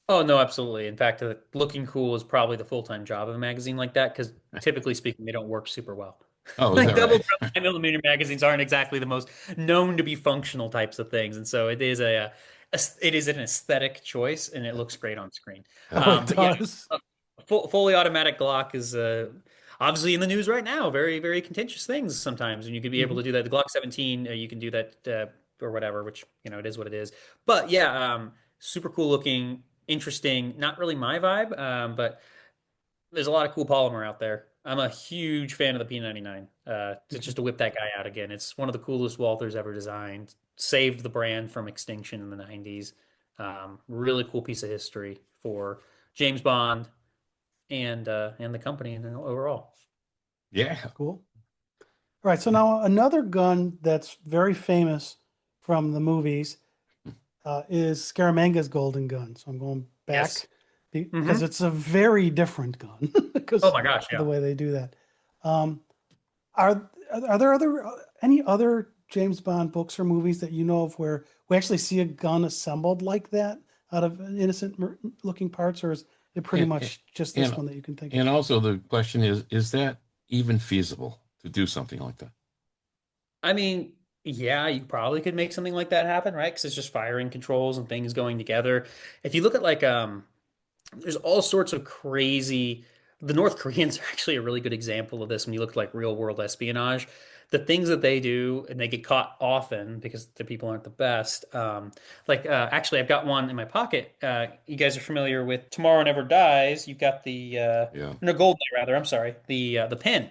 Oh no, absolutely. In fact, looking cool is probably the full-time job of a magazine like that because typically speaking, they don't work super well. Oh, is Like that double right? 9mm magazines aren't exactly the most known to be functional types of things, and so it is an aesthetic choice, and it looks great on screen. Oh, it But yeah, does. fully automatic Glock is obviously in the news right now. Very, very contentious things sometimes, and you could be able Mhm. to do that. The Glock 17, you can do that or whatever, which it is what it is. But yeah, super cool looking, interesting. Not really my vibe, but there's a lot of cool polymer out there. I'm a huge fan of the P99. Okay. Just to whip that guy out again, it's one of the coolest Walthers ever designed. Saved the brand from extinction in the 90s. Really cool piece of history for James Bond and the company and overall. Yeah. Cool. All right. So now another gun that's very famous from the movies is Scaramanga's golden gun. So I'm going Yes. back because Hmm. it's a very different gun Oh because my gosh, of the yeah. way they do that. Um, are there any other James Bond books or movies that you know of where we actually see a gun assembled like that out of innocent looking parts, or is it pretty And much just this and one that you can think of? and also the question is that even feasible to do something like that? I mean, yeah, you probably could make something like that happen, right? Because it's just firing controls and things going together. If you look at there's all sorts of crazy. The North Koreans are actually a really good example of this when you look at like real world espionage. The things that they do, and they get caught often because the people aren't the best. Actually, I've got one in my pocket. You guys are familiar with Tomorrow Never Dies. You've got Yeah. no, Goldeneye rather. I'm sorry, the pin.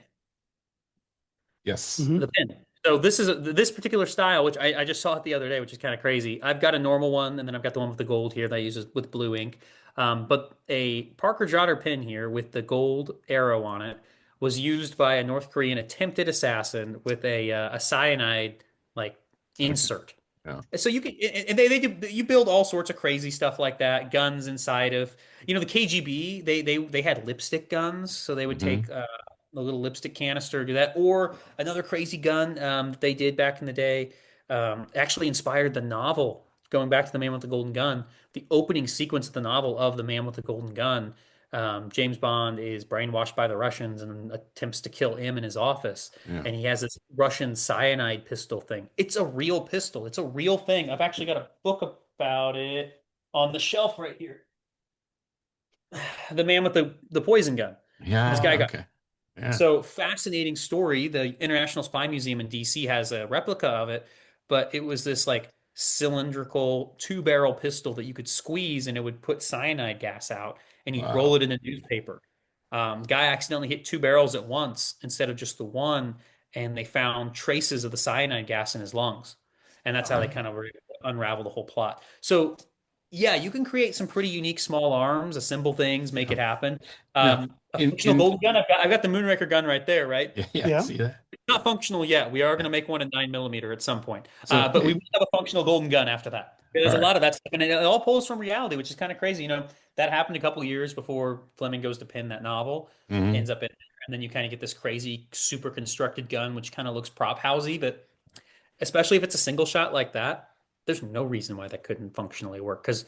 Yes. Hmm. The pin. So this particular style, which I just saw it the other day, which is kind of crazy. I've got a normal one, and then I've got the one with the gold here that I use with blue ink. But a Parker Jotter pin here with the gold arrow on it was used by a North Korean attempted assassin with a cyanide like Okay. insert. Yeah. So you can, and they do, you build all sorts of crazy stuff like that. Guns inside of, the KGB. They had lipstick guns, so they would Hmm. take a little lipstick canister, do that, or another crazy gun that they did back in the day. Actually inspired the novel. Going back to the Man with the Golden Gun, the opening sequence of the novel of the Man with the Golden Gun. James Bond is brainwashed by the Russians and attempts to kill him in his office Yeah. and he has this Russian cyanide pistol thing. It's a real pistol. It's a real thing. I've actually got a book about it on the shelf right here. The man with the poison gun. This guy Yeah. got Okay. Yeah. so fascinating story. The International Spy Museum in DC has a replica of it, but it was this like cylindrical two-barrel pistol that you could squeeze and it would put cyanide gas out and you'd roll Wow. it in a newspaper. Guy accidentally hit two barrels at once instead of just the one, and they found traces of the cyanide gas in his lungs. And that's how they Wow. kind of unravel the whole plot. So yeah, you can create some pretty unique small arms, assemble things, make Yeah. it happen. Now, A in functional in golden gun. I've got the Moonraker gun right there, right? yeah, yeah, Yeah. see that? It's not functional yet. We are going Yeah. to make one in 9mm at some point. So, But we will have a functional golden gun after that. all There's a right. lot of that stuff, and it all pulls from reality, which is kind of crazy. That happened a couple years before Fleming goes to pen that novel, Hmm. ends up in, and then you kind of get this crazy, super constructed gun, which kind of looks prop housey, but especially if it's a single shot like that, there's no reason why that couldn't functionally work because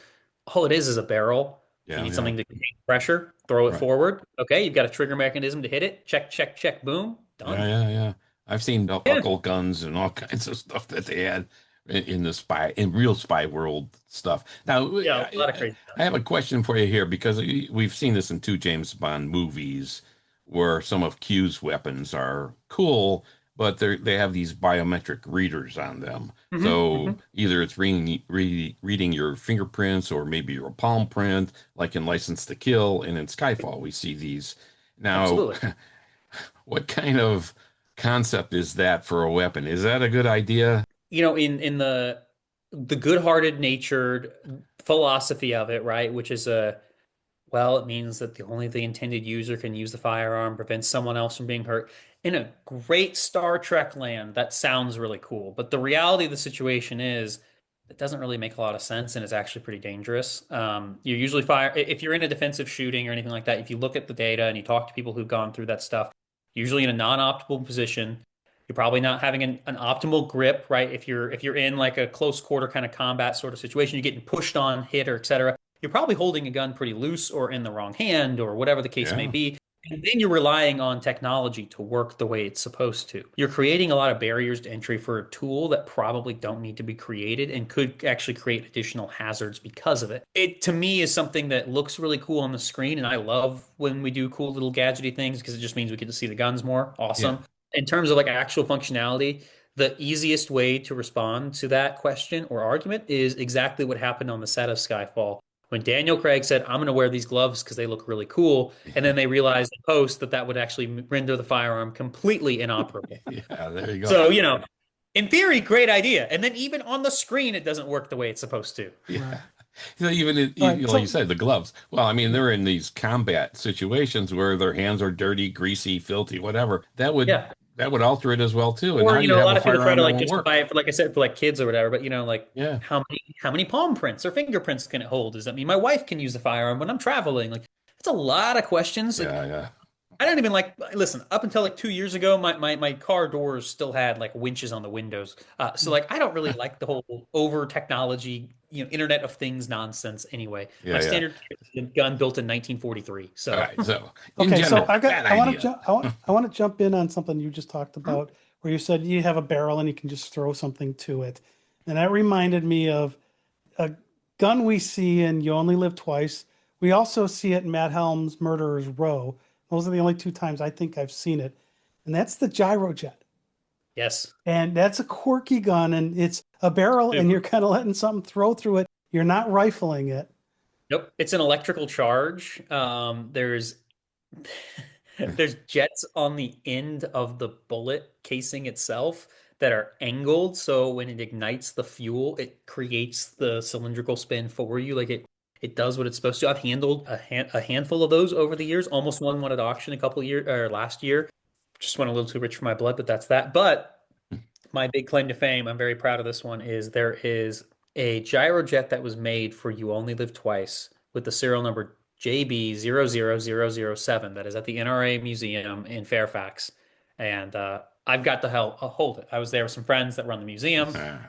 all it is a barrel. You Yeah, need yeah. something to contain pressure, throw it Right. forward. Okay, you've got a trigger mechanism to hit it. Check, check, check, boom, Yeah, done. yeah, yeah. I've seen Yeah. buckle guns and all kinds of stuff that they had. in the in real spy world stuff. Now, Yeah, a lot of crazy stuff. I have a question for you here because we've seen this in two James Bond movies where some of Q's weapons are cool, but they have these biometric readers on them. So either it's reading your fingerprints or maybe your palm print, like in License to Kill, and in Skyfall we see these. Now, Absolutely. what kind of concept is that for a weapon? Is that a good idea? In the good-hearted natured philosophy of it, right, which is it means that the intended user can use the firearm, prevent someone else from being hurt. In a great Star Trek land, that sounds really cool. But the reality of the situation is it doesn't really make a lot of sense and it's actually pretty dangerous. You usually fire, if you're in a defensive shooting or anything like that, if you look at the data and you talk to people who've gone through that stuff, usually in a non-optimal position, you're probably not having an optimal grip, right? If you're in like a close quarter kind of combat sort of situation, you're getting pushed on, hit, or etc. You're probably holding a gun pretty loose or in the wrong hand or whatever the case may Yeah. be. And then you're relying on technology to work the way it's supposed to. You're creating a lot of barriers to entry for a tool that probably don't need to be created and could actually create additional hazards because of it. It, to me, is something that looks really cool on the screen. And I love when we do cool little gadgety things because it just means we get to see the guns more. Yeah. Awesome. In terms of like actual functionality, the easiest way to respond to that question or argument is exactly what happened on the set of Skyfall when Daniel Craig said, I'm going to wear these gloves because they look really cool. And then they realized in post that that would actually render the firearm completely inoperable. Yeah, there you go. So, in theory, great idea. And then even on the screen, it doesn't work the way it's supposed to. Yeah. Right. So even Right. like you said, the gloves. Well, I mean, they're in these combat situations where their hands are dirty, greasy, filthy, whatever. Yeah. That would alter it as well too. And Or, now you a have lot a of people try firearm to that like won't justify work. it for, like I said, for like kids or whatever. But, like Yeah. how many palm prints or fingerprints can it hold? Does that mean my wife can use the firearm when I'm traveling? Like, it's a lot of questions. Like, Yeah, yeah. I don't even listen, up until like 2 years ago, my car doors still had like winches on the windows. So like, I don't really like the whole over technology, Internet of Things nonsense anyway. My Yeah, yeah. standard gun built in 1943. All So right. So in Okay, so general, bad I want to idea. I want to jump in on something you just talked about where you said you have a barrel and you can just throw something to it. And that reminded me of a gun we see in You Only Live Twice. We also see it in Matt Helm's Murderer's Row. Those are the only two times I think I've seen it. And that's the gyrojet. yes, And that's a quirky gun and it's a barrel and super. you're kind of letting something throw through it. You're not rifling it. Nope, it's an electrical charge. There's jets on the end of the bullet casing itself that are angled, so when it ignites the fuel, it creates the cylindrical spin for you. Like it does what it's supposed to. I've handled a handful of those over the years. Almost won one at auction a couple of years or last year. Just went a little too rich for my blood, but that's that. But my big claim to fame, I'm very proud of this one, is there is a gyrojet that was made for You Only Live Twice with the serial number JB00007 that is at the NRA Museum in Fairfax. And I've got to hold it. I was there with some friends that run the museum, and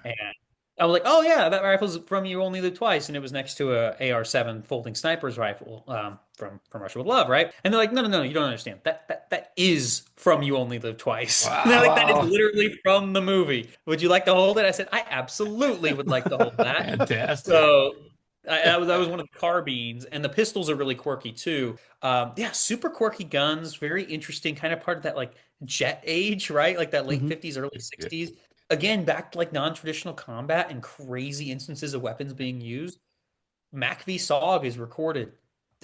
I was like, "Oh yeah, that rifle's from You Only Live Twice," and it was next to a AR-7 folding sniper's rifle from Russia with Love, right? And they're like, "No, no, no, you don't understand. That is from You Only Live Twice." And they're like, "That is Wow. literally from the movie. Would you like to hold it?" I said, "I absolutely would like to hold that." Fantastic. So that was one of the carbines, and the pistols are really quirky too. Yeah, super quirky guns, very interesting, kind of part of that like jet age, right? Like that late Mhm. 50s, early Yeah. 60s. Again, back to like non-traditional combat and crazy instances of weapons being used. Mac v SOG is recorded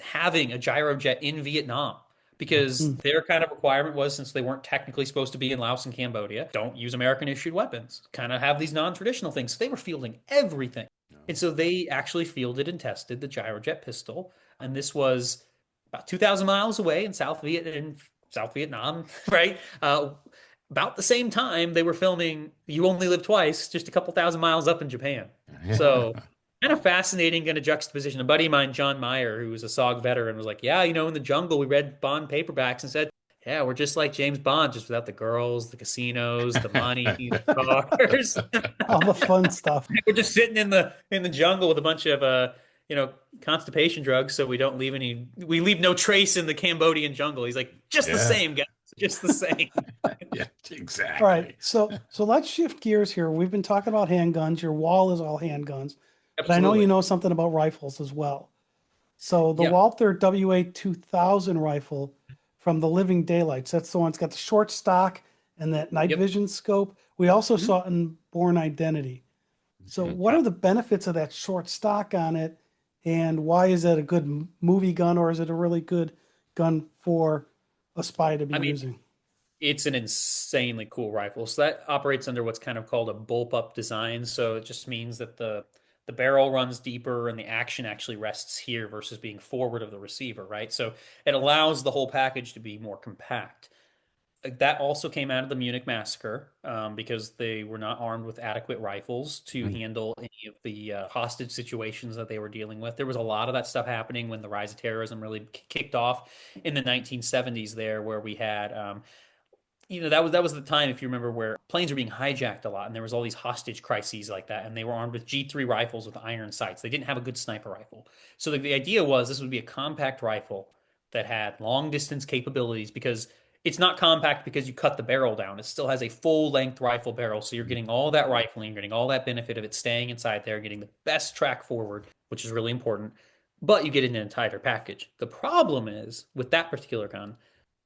having a gyrojet in Vietnam because Mm. their kind of requirement was, since they weren't technically supposed to be in Laos and Cambodia, don't use American issued weapons. Kind of have these non-traditional things. So they were fielding everything. And so they actually fielded and tested the gyrojet pistol. And this was about 2,000 miles away in South Vietnam, right? About the same time they were filming You Only Live Twice, just a couple thousand miles up in Japan. Yeah. So kind of fascinating kind of juxtaposition. A buddy of mine, John Meyer, who was a SOG veteran, was like, yeah, in the jungle, we read Bond paperbacks and said, yeah, we're just like James Bond, just without the girls, the casinos, the money, the cars. All the fun stuff. We're just sitting in the jungle with a bunch of constipation drugs, so we leave no trace in the Cambodian jungle. He's like, just the Yeah. same, guys. just the same. Yeah, exactly. All right, so let's shift gears here. We've been talking about handguns. Your wall is all handguns, but I know you Absolutely. know something about rifles as well. So the Yeah. Walther WA 2000 rifle from the Living Daylights, that's the one that's got the short stock and that night Yep. vision scope. We also Mhm. saw it in Born Identity. So Mhm. what are the benefits of that short stock on it, and why is that a good movie gun, or is it a really good gun for a spy to be I mean, using? it's an insanely cool rifle. So that operates under what's kind of called a bullpup design. So it just means that the barrel runs deeper and the action actually rests here versus being forward of the receiver, right? So it allows the whole package to be more compact. That also came out of the Munich massacre because they were not armed with adequate rifles to Mhm. handle any of the hostage situations that they were dealing with. There was a lot of that stuff happening when the rise of terrorism really kicked off in the 1970s there, where we had that was the time, if you remember, where planes were being hijacked a lot and there was all these hostage crises like that, and they were armed with G3 rifles with iron sights. They didn't have a good sniper rifle. So the idea was this would be a compact rifle that had long distance capabilities, because it's not compact because you cut the barrel down. It still has a full length rifle barrel. So you're getting all that rifling, you're getting all that benefit of it staying inside there, getting the best track forward, which is really important. But you get it in a tighter package. The problem is with that particular gun,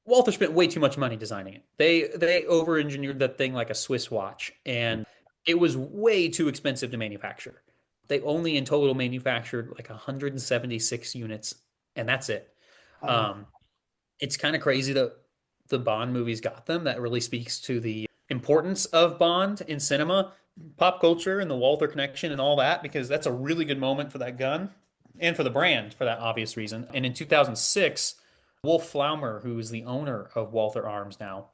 Walther spent way too much money designing it. They over-engineered that thing like a Swiss watch, and it was way too expensive to manufacture. They only in total manufactured like 176 units, and that's it. Wow. Um, it's kind of crazy that the Bond movies got them. That really speaks to the importance of Bond in cinema, pop culture, and the Walther connection and all that, because that's a really good moment for that gun and for the brand for that obvious reason. And in 2006, Wolf Flaumer, who is the owner of Walther Arms now,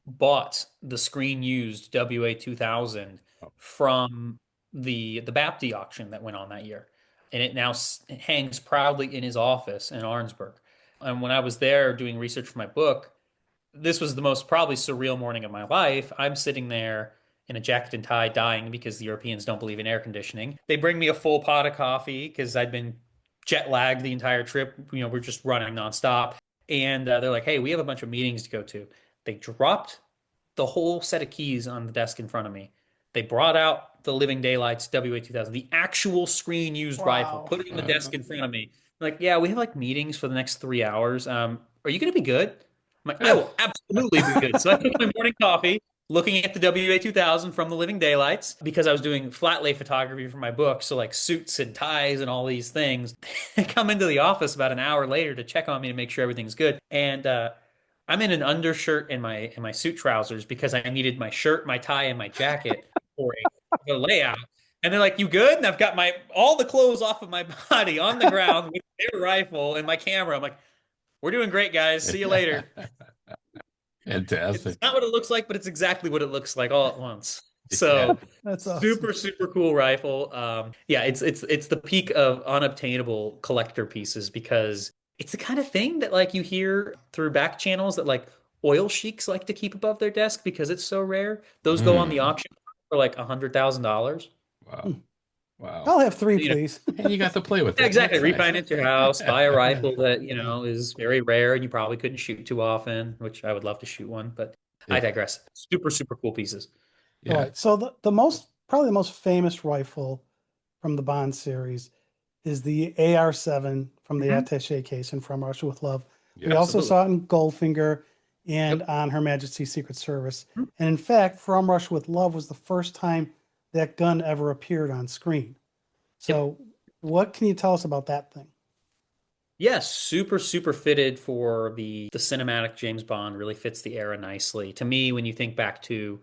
bought the screen used WA 2000 Oh, from the Bapti auction that went on that year. And it now hangs proudly in his office in Arnsburg. And when I was there doing research for my book, this was the most probably surreal morning of my life. I'm sitting there in a jacket and tie dying because the Europeans don't believe in air conditioning. They bring me a full pot of coffee because I'd been jet lagged the entire trip. We're just running nonstop. And they're like, hey, we have a bunch of meetings to go to. They dropped the whole set of keys on the desk in front of me. They brought out the Living Daylights WA 2000, the actual screen used rifle, Wow. put it on the desk in front of me. Like, yeah, we have like meetings for the next 3 hours. Are you going to be good? I'm like, I will absolutely be good. So I took my morning coffee looking at the WA 2000 from the Living Daylights because I was doing flat lay photography for my book. So, like suits and ties and all these things. I come into the office about an hour later to check on me to make sure everything's good. And I'm in an undershirt and my suit trousers because I needed my shirt, my tie, and my jacket for the layout. And they're like, "You good?" And I've got my all the clothes off of my body on the ground with their rifle and my camera. I'm like, "We're doing great, guys. See you later." It's Fantastic. not what it looks like, but it's exactly what it looks like all at once. Yeah. So That's awesome. super, super cool rifle. Yeah, it's the peak of unobtainable collector pieces because it's the kind of thing that like you hear through back channels that like oil sheiks like to keep above their desk because it's so rare. Those go on the Mm. auction for like $100,000. Wow. Wow. I'll have three, You know, please. And you got to play with yeah, it. exactly. That's nice. Refinance your house, buy a Yeah. rifle that, Yeah. is very rare and you probably couldn't shoot too often, which I would love to shoot one, but I It, digress. Super, super cool pieces. All yeah. right. So the most probably the most famous rifle from the Bond series is the AR-7 from the Mhm. attaché case in From Russia with Love. We Yep. also Absolutely. saw it in Goldfinger and Yep. on Her Majesty's Secret Service. Mhm. And in fact, From Russia with Love was the first time that gun ever appeared on screen. Yep. So what can you tell us about that thing? Yes, super, super fitted for the cinematic James Bond, really fits the era nicely. To me, when you think back to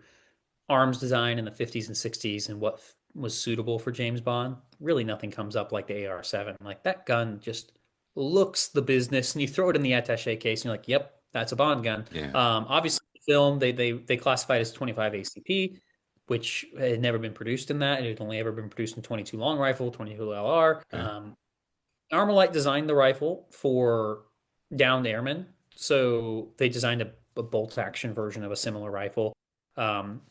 arms design in the 50s and 60s and what was suitable for James Bond, really nothing comes up like the AR-7. Like that gun just looks the business, and you throw it in the attaché case, and you're like, "Yep, that's a Bond gun." Yeah. Obviously, the film they classified as 25 ACP, which had never been produced in that. It had only ever been produced in 22 long rifle, 22 LR. Okay. Armalite designed the rifle for downed airmen, so they designed a bolt action version of a similar rifle. Um,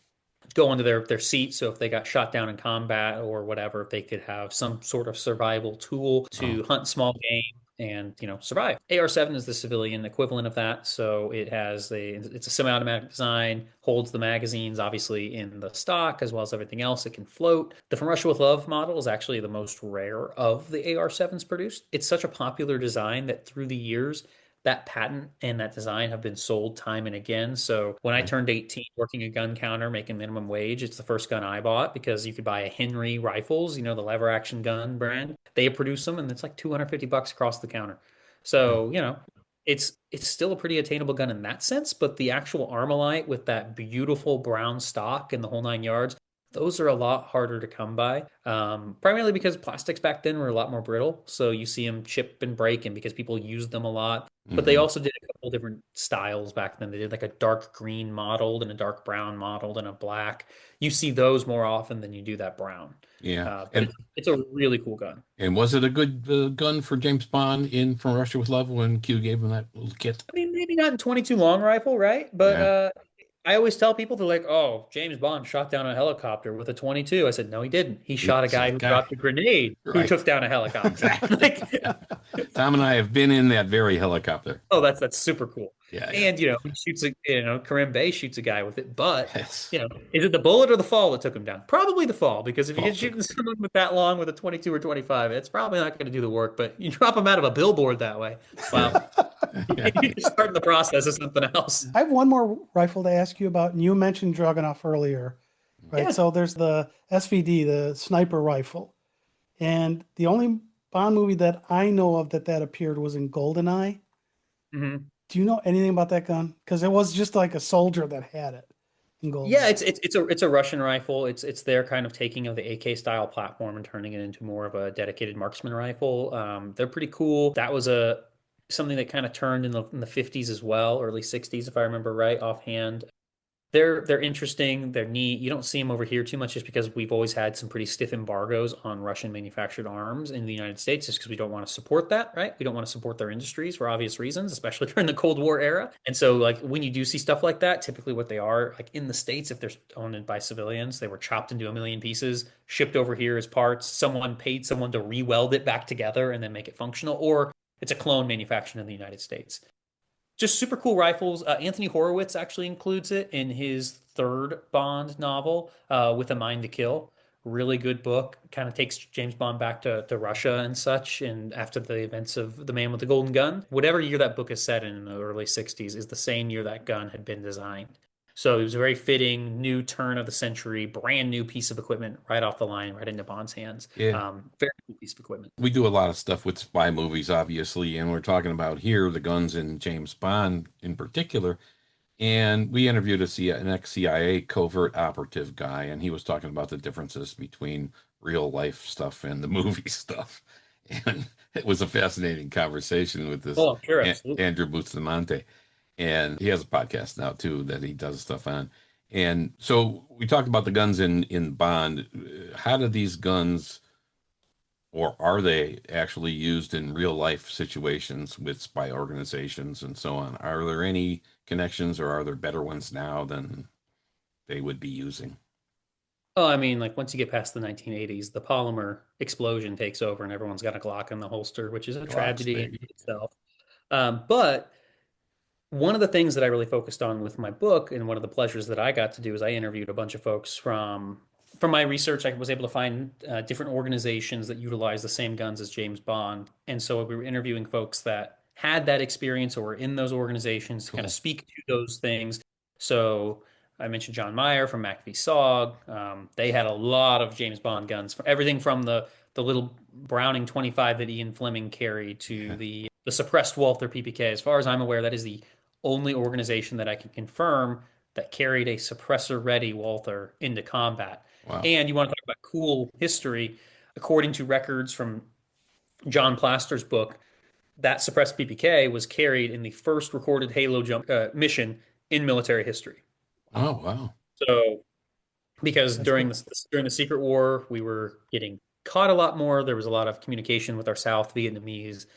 Go into their seat, so if they got shot down in combat or whatever, they could have some sort of survival tool Oh, to hunt small game and survive. AR-7 is the civilian equivalent of that, so it's a semi-automatic design, holds the magazines obviously in the stock as well as everything else. It can float. The From Russia with Love model is actually the most rare of the AR-7s produced. It's such a popular design that through the years that patent and that design have been sold time and again. So when I turned 18, working a gun counter, making minimum wage, it's the first gun I bought because you could buy a Henry Rifles, the lever action gun brand. They produce them and it's like $250 across the counter. So, it's still a pretty attainable gun in that sense, but the actual Armalite with that beautiful brown stock and the whole 9 yards, those are a lot harder to come by, primarily because plastics back then were a lot more brittle. So you see them chip and break, and because people used them a lot. But they also did a couple different styles back then. They did like a dark green modeled and a dark brown modeled and a black. You see those more often than you do that brown. Yeah. But it's a really cool gun. And was it a good gun for James Bond in From Russia with Love when Q gave him that little kit? I mean, maybe not in 22 long rifle, right? But I always tell people, they're like, "Oh, James Bond shot down a helicopter with a 22." I said, "No, he didn't. He shot a guy who dropped a grenade who Right. took down a helicopter." Exactly. Like, Tom and I have been in that very helicopter. oh, that's super cool. Yeah. And he shoots Karim Bey shoots a guy with it. But Yes. is it the bullet or the fall that took him down? Probably the fall, because if you Fall. get shooting someone with that long with a 22 or 25, it's probably not going to do the work. But you drop him out of a billboard that way, wow, you're starting the process of something else. I have one more rifle to ask you about, and you mentioned Dragunov earlier, right? Yeah. So there's the SVD, the sniper rifle, and the only Bond movie that I know of that appeared was in GoldenEye. Mm-hmm. Do you know anything about that gun? Because it was just like a soldier that had it in GoldenEye. Yeah, it's a Russian rifle. It's their kind of taking of the AK style platform and turning it into more of a dedicated marksman rifle. They're pretty cool. That was something that kind of turned in the 50s as well, early 60s if I remember right offhand. They're interesting. They're neat. You don't see them over here too much just because we've always had some pretty stiff embargoes on Russian manufactured arms in the United States, just because we don't want to support that, right? We don't want to support their industries for obvious reasons, especially during the Cold War era. And so, like, when you do see stuff like that, typically what they are, like in the States, if they're owned by civilians, they were chopped into a million pieces, shipped over here as parts. Someone paid someone to re-weld it back together and then make it functional, or it's a clone manufactured in the United States. Just super cool rifles. Anthony Horowitz actually includes it in his third Bond novel, With a Mind to Kill. Really good book. Kind of takes James Bond back to Russia and such, and after the events of The Man with the Golden Gun. Whatever year that book is set in the early 60s, is the same year that gun had been designed. So it was a very fitting, new turn of the century, brand new piece of equipment right off the line, right into Bond's hands. Yeah. Very cool piece of equipment. We do a lot of stuff with spy movies, obviously, and we're talking about here the guns in James Bond in particular. And we interviewed an ex-CIA covert operative guy, and he was talking about the differences between real life stuff and the movie stuff. And it was a fascinating conversation with this Oh, sure, absolutely. Andrew Bustamante. And he has a podcast now too that he does stuff on. And so we talked about the guns in Bond. How do these guns, or are they actually used in real life situations with spy organizations and so on? Are there any connections, or are there better ones now than they would be using? Oh, I mean, like once you get past the 1980s, the polymer explosion takes over and everyone's got a Glock in the holster, which is a Glocks, tragedy in baby. itself. But one of the things that I really focused on with my book, and one of the pleasures that I got to do, is I interviewed a bunch of folks from my research. I was able to find different organizations that utilize the same guns as James Bond, and so we were interviewing folks that had that experience or were in those organizations to kind of Cool. speak to those things. So I mentioned John Meyer from MACV-SOG. They had a lot of James Bond guns, everything from the little Browning 25 that Ian Fleming carried to the suppressed Walther PPK. As far as I'm aware, that is the only organization that I can confirm that carried a suppressor-ready Walther into combat. Wow. And you want to talk about cool history, according to records from John Plaster's book, that suppressed PPK was carried in the first recorded Halo jump mission in military history. Oh, wow. So, because That's during cool. the Secret War, we were getting caught a lot more. There was a lot of communication with our South Vietnamese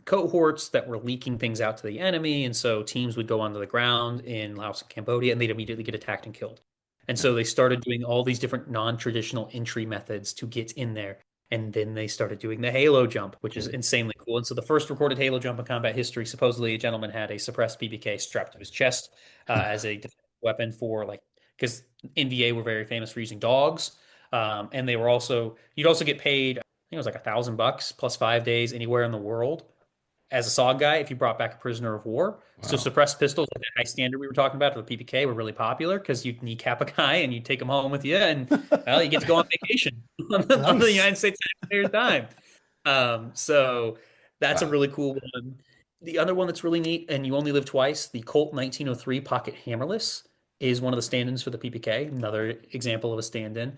cohorts that were leaking things out to the enemy, and so teams would go onto the ground in Laos and Cambodia, and they'd immediately get attacked and killed. And so they started doing all these different non-traditional entry methods to get in there. And then they started doing the halo jump, which is insanely cool. And so the first recorded halo jump in combat history, supposedly a gentleman had a suppressed PPK strapped to his chest as a defensive weapon for like, because NVA were very famous for using dogs. And they were also, you'd also get paid, I think it was like $1,000 plus 5 days anywhere in the world as a SOG guy if you brought back a prisoner of war. So Wow. suppressed pistols, like the high standard we were talking about, or the PPK, were really popular because you'd kneecap a guy and you'd take him home with you, and well, you get to go on vacation on the Nice. United States taxpayers' dime. So that's a Wow. really cool one. The other one that's really neat, and you only live twice, the Colt 1903 pocket hammerless is one of the stand-ins for the PPK. Another example of a stand-in.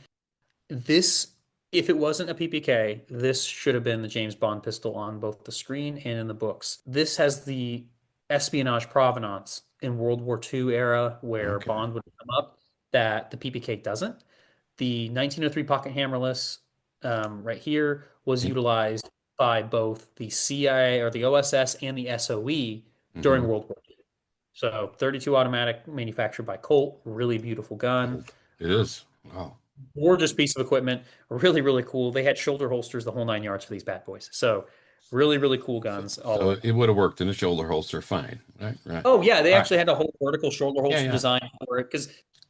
This, if it wasn't a PPK, this should have been the James Bond pistol on both the screen and in the books. This has the espionage provenance in World War II era where Okay. Bond would come up that the PPK doesn't. The 1903 pocket hammerless right here was utilized by both the CIA or the OSS and the SOE during Mm-hmm. World War II. So 32 automatic manufactured by Colt, really beautiful gun. Cold. It is. Wow. Gorgeous piece of equipment, really, really cool. They had shoulder holsters the whole 9 yards for these bad boys. So really, really cool So, guns all so around. it would have worked in a shoulder holster fine. Right. Right. Oh yeah, they All right. actually had a whole vertical shoulder Yeah. holster Yeah. design for it because,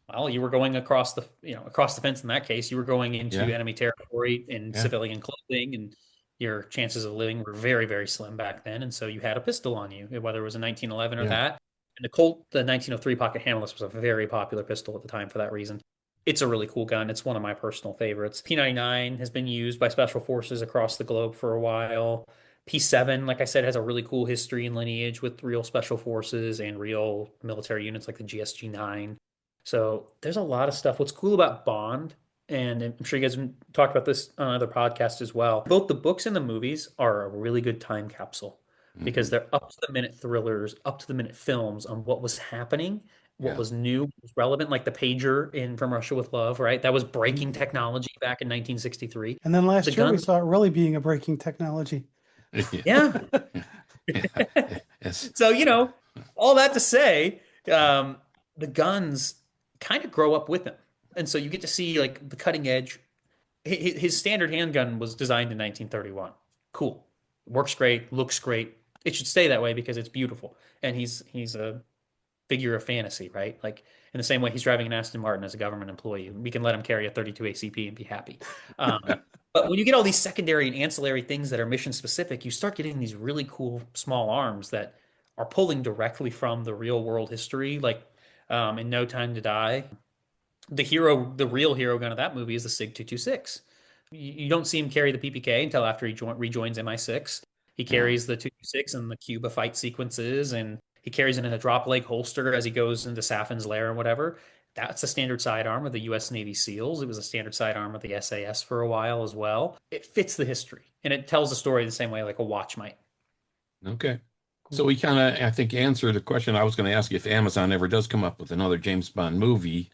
well, you were going across the, across the fence in that case. You were going into Yeah. enemy territory in Yeah. civilian clothing, and your chances of living were very, very slim back then. And so you had a pistol on you, whether it was a 1911 or Yeah. that. And the Colt, the 1903 pocket hammerless, was a very popular pistol at the time for that reason. It's a really cool gun. It's one of my personal favorites. P99 has been used by special forces across the globe for a while. P7, like I said, has a really cool history and lineage with real special forces and real military units like the GSG-9. So there's a lot of stuff. What's cool about Bond, and I'm sure you guys have talked about this on other podcasts as well, both the books and the movies are a really good time capsule Mm-hmm. because they're up to the minute thrillers, up to the minute films on what was happening, what Yeah. was new, what was relevant, like the pager in From Russia with Love, right? That was breaking Mhm. technology back in 1963. And then The last year we guns, saw it really being a breaking technology. Yeah. yeah. Yeah. Yes. So, all that to say, the guns kind of grow up with him. And so you get to see like the cutting edge. His standard handgun was designed in 1931. Cool. Works great, looks great. It should stay that way because it's beautiful. And he's a figure of fantasy, right? Like in the same way he's driving an Aston Martin as a government employee. We can let him carry a 32 ACP and be happy. But when you get all these secondary and ancillary things that are mission specific, you start getting these really cool small arms that are pulling directly from the real world history, like in No Time to Die. The real hero gun of that movie is the SIG 226. You don't see him carry the PPK until after he rejoins MI6. He Yeah. carries the 226 in the Cuba fight sequences, and he carries it in a drop leg holster as he goes into Saffin's lair and whatever. That's a standard sidearm of the U.S. Navy SEALs. It was a standard sidearm of the SAS for a while as well. It fits the history, and it tells the story the same way like a watch might. Okay. So Cool. we kind of, I think, answered the question I was going to ask you if Amazon ever does come up with another James Bond movie.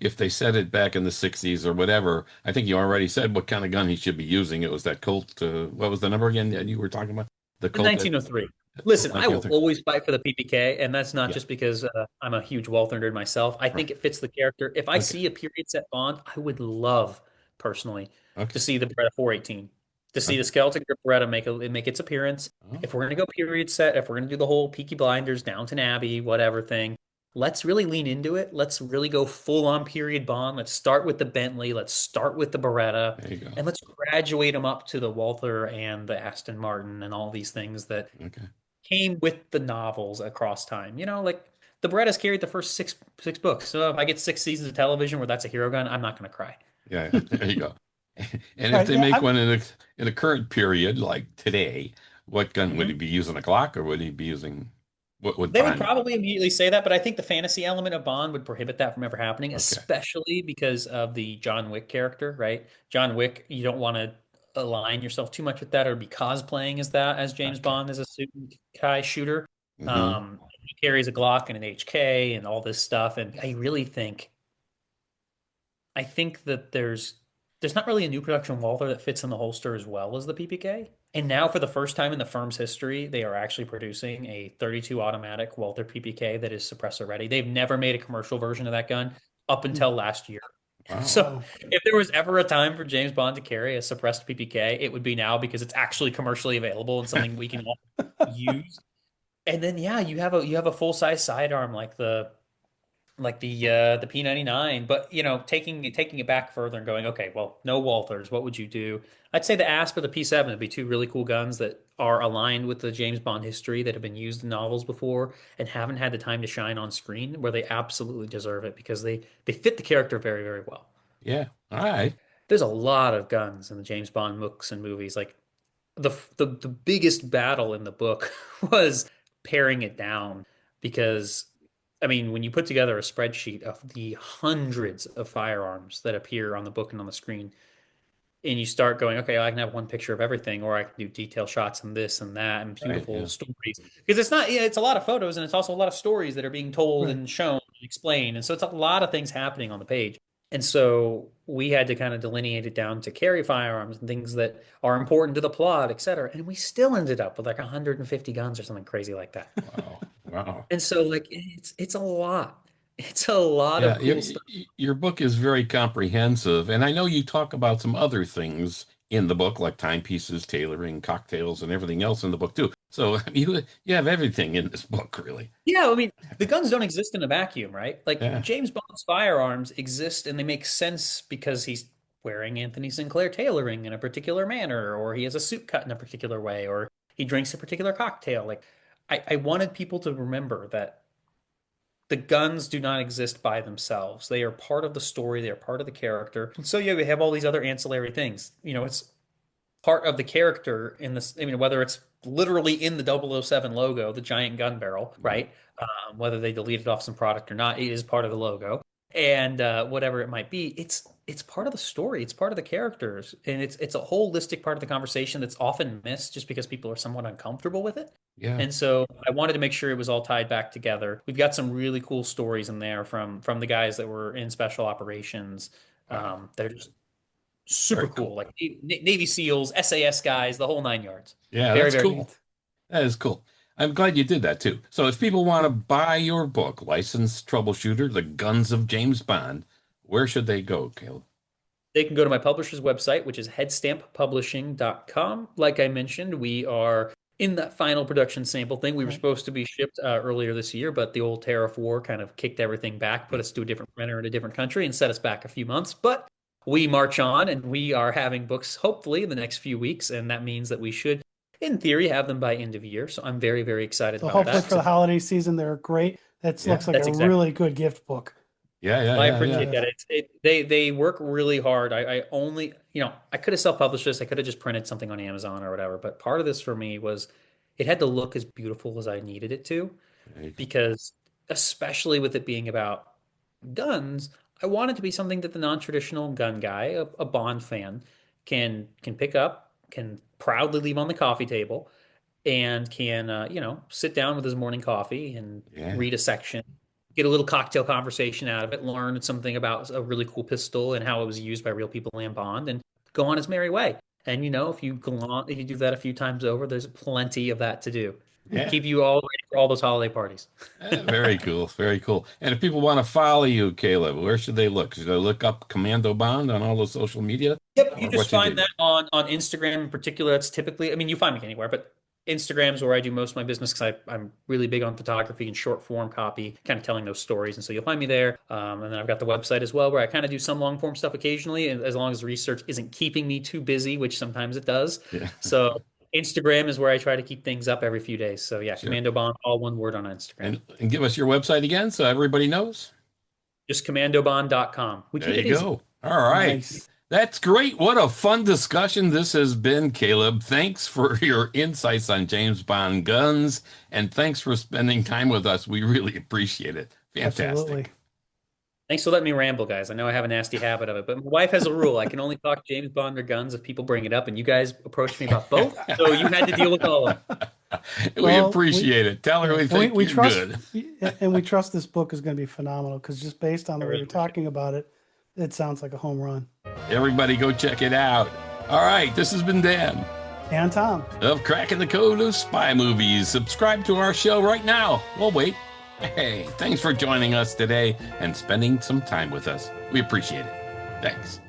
If they said it back in the 60s or whatever, I think you already said what kind of gun he should be using. It was that Colt. What was the number again that you were talking about? The In Colt, 1903. Colt Listen, I will 1903. always fight for the PPK, and that's not Yeah. just because I'm a huge Walther nerd myself. I Right. think it fits the character. If I Okay. see a period set Bond, I would love personally to Okay. see the Beretta 418, to see the Okay. skeleton grip Beretta make its appearance. Oh, If we're gonna go period set, if we're gonna do the whole Peaky Blinders, Downton Abbey, whatever thing, let's really lean into it. Let's really go full on period Bond. Let's start with the Bentley. Let's start with the Beretta, there you go. and let's graduate them up to the Walther and the Aston Martin and all these things that Okay. came with the novels across time. Like the Beretta's carried the first six books. So if I get 6 seasons of television where that's a hero gun, I'm not going to cry. Yeah. There you go. And if Right. they Yeah. make one in a current period like today, what gun would he Mhm. be using? A Glock, or would he be using what would They would Bond? probably immediately say that, but I think the fantasy element of Bond would prohibit that from ever happening, Okay. especially because of the John Wick character, right? John Wick, you don't want to align yourself too much with that or be cosplaying as that as James Okay. Bond as a suit and tie shooter. Hmm. He carries a Glock and an HK and all this stuff, and I think that there's not really a new production Walther that fits in the holster as well as the PPK. And now, for the first time in the firm's history, they are actually producing a 32 automatic Walther PPK that is suppressor ready. They've never made a commercial version of that gun up Mm. until last year. So Wow. if there was ever a time for James Bond to carry a suppressed PPK, it would be now because it's actually commercially available and something we can all use. And then yeah, you have a full size sidearm like the P99, but taking it back further and going, okay, well, no Walthers, what would you do? I'd say the Asp or the P7 would be two really cool guns that are aligned with the James Bond history that have been used in novels before and haven't had the time to shine on screen, where they absolutely deserve it because they fit the character very, very well. Yeah. All right. There's a lot of guns in the James Bond books and movies. Like the biggest battle in the book was paring it down because I mean, when you put together a spreadsheet of the hundreds of firearms that appear on the book and on the screen, and you start going, okay, I can have one picture of everything, or I can do detail shots and this and that and Right. beautiful Yeah. stories. Because it's not, it's a lot of photos and it's also a lot of stories that are being told Right. and shown and explained. And so it's a lot of things happening on the page. And so we had to kind of delineate it down to carry firearms and things that are important to the plot, et cetera. And we still ended up with like 150 guns or something crazy like that. Wow. Wow. And so like it's a lot. It's a lot Yeah, of cool stuff. your book is very comprehensive, and I know you talk about some other things in the book, like timepieces, tailoring, cocktails, and everything else in the book too. So you have everything in this book, really. Yeah, I mean, the guns don't exist in a vacuum, right? Like Yeah, James Bond's firearms exist and they make sense because he's wearing Anthony Sinclair tailoring in a particular manner, or he has a suit cut in a particular way, or he drinks a particular cocktail. Like I wanted people to remember that the guns do not exist by themselves. They are part of the story, they are part of the character. And so yeah, we have all these other ancillary things. It's part of the character in this. I mean, whether it's literally in the 007 logo, the giant gun barrel, right? Whether they deleted off some product or not, it is part of the logo. And whatever it might be, it's part of the story. It's part of the characters, and it's a holistic part of the conversation that's often missed just because people are somewhat uncomfortable with it. yeah, And so I wanted to make sure it was all tied back together. We've got some really cool stories in there from the guys that were in special operations. wow, They're just super very cool, cool. like Navy SEALs, SAS guys, the whole nine yards. Yeah, Very, that's very cool. Neat. That is cool. I'm glad you did that too. So if people want to buy your book, Licensed Troubleshooter: The Guns of James Bond, where should they go, Caleb? They can go to my publisher's website, which is headstamppublishing.com. Like I mentioned, we are in that final production sample thing. We were Right. supposed to be shipped earlier this year, but the old tariff war kind of kicked everything back, put us to a different printer in a different country, and set us back a few months. But we march on, and we are having books hopefully in the next few weeks, and that means that we should, in theory, have them by end of year. So I'm very, very excited So about hopefully that. for the holiday season, they're great. That Yeah, looks like That's a exactly. really good gift book. yeah, yeah, I yeah, yeah. appreciate that. They work really hard. I only, I could have self-published this. I could have just printed something on Amazon or whatever. But part of this for me was it had to look as beautiful as I needed it to, There you go. because especially with it being about guns, I want it to be something that the non-traditional gun guy, a Bond fan, can pick up, can proudly leave on the coffee table, and can sit down with his morning coffee and Yeah, read a section, get a little cocktail conversation out of it, learn something about a really cool pistol and how it was used by real people in Bond, and go on his merry way. And if you do that a few times over, there's plenty of that to do. yeah. Keep you all ready for all those holiday parties. Very cool, very cool. And if people want to follow you, Caleb, where should they look? Should they look up Commando Bond on all the social media, Yep, you or just what you find do? that on Instagram in particular. That's typically, I mean, you find me anywhere, but Instagram's where I do most of my business because I'm really big on photography and short form copy, kind of telling those stories. And so you'll find me there. And then I've got the website as well, where I kind of do some long form stuff occasionally, and as long as the research isn't keeping me too busy, which sometimes it does. Yeah, So Instagram is where I try to keep things up every few days. So yeah, sure. Commando Bond, all one word on Instagram. And give us your website again so everybody knows. Just commandobond.com. We There keep you it easy. go. All right. Nice. That's great. What a fun discussion this has been, Caleb. Thanks for your insights on James Bond guns, and thanks for spending time with us. We really appreciate it. Fantastic. Absolutely. Thanks for letting me ramble, guys. I know I have a nasty habit of it, but my wife has a rule. I can only talk James Bond or guns if people bring it up, and you guys approached me about both, so you had to deal with all of them. We Well, appreciate it. Tell her we And think we you're trust, good. and we trust this book is going to be phenomenal because just based on the way really you're talking about it, it sounds like a home run. Everybody go check it out. All right, this has been Dan And Tom, of Cracking the Code of Spy Movies. Subscribe to our show right now. We'll wait. Hey, thanks for joining us today and spending some time with us. We appreciate it. Thanks.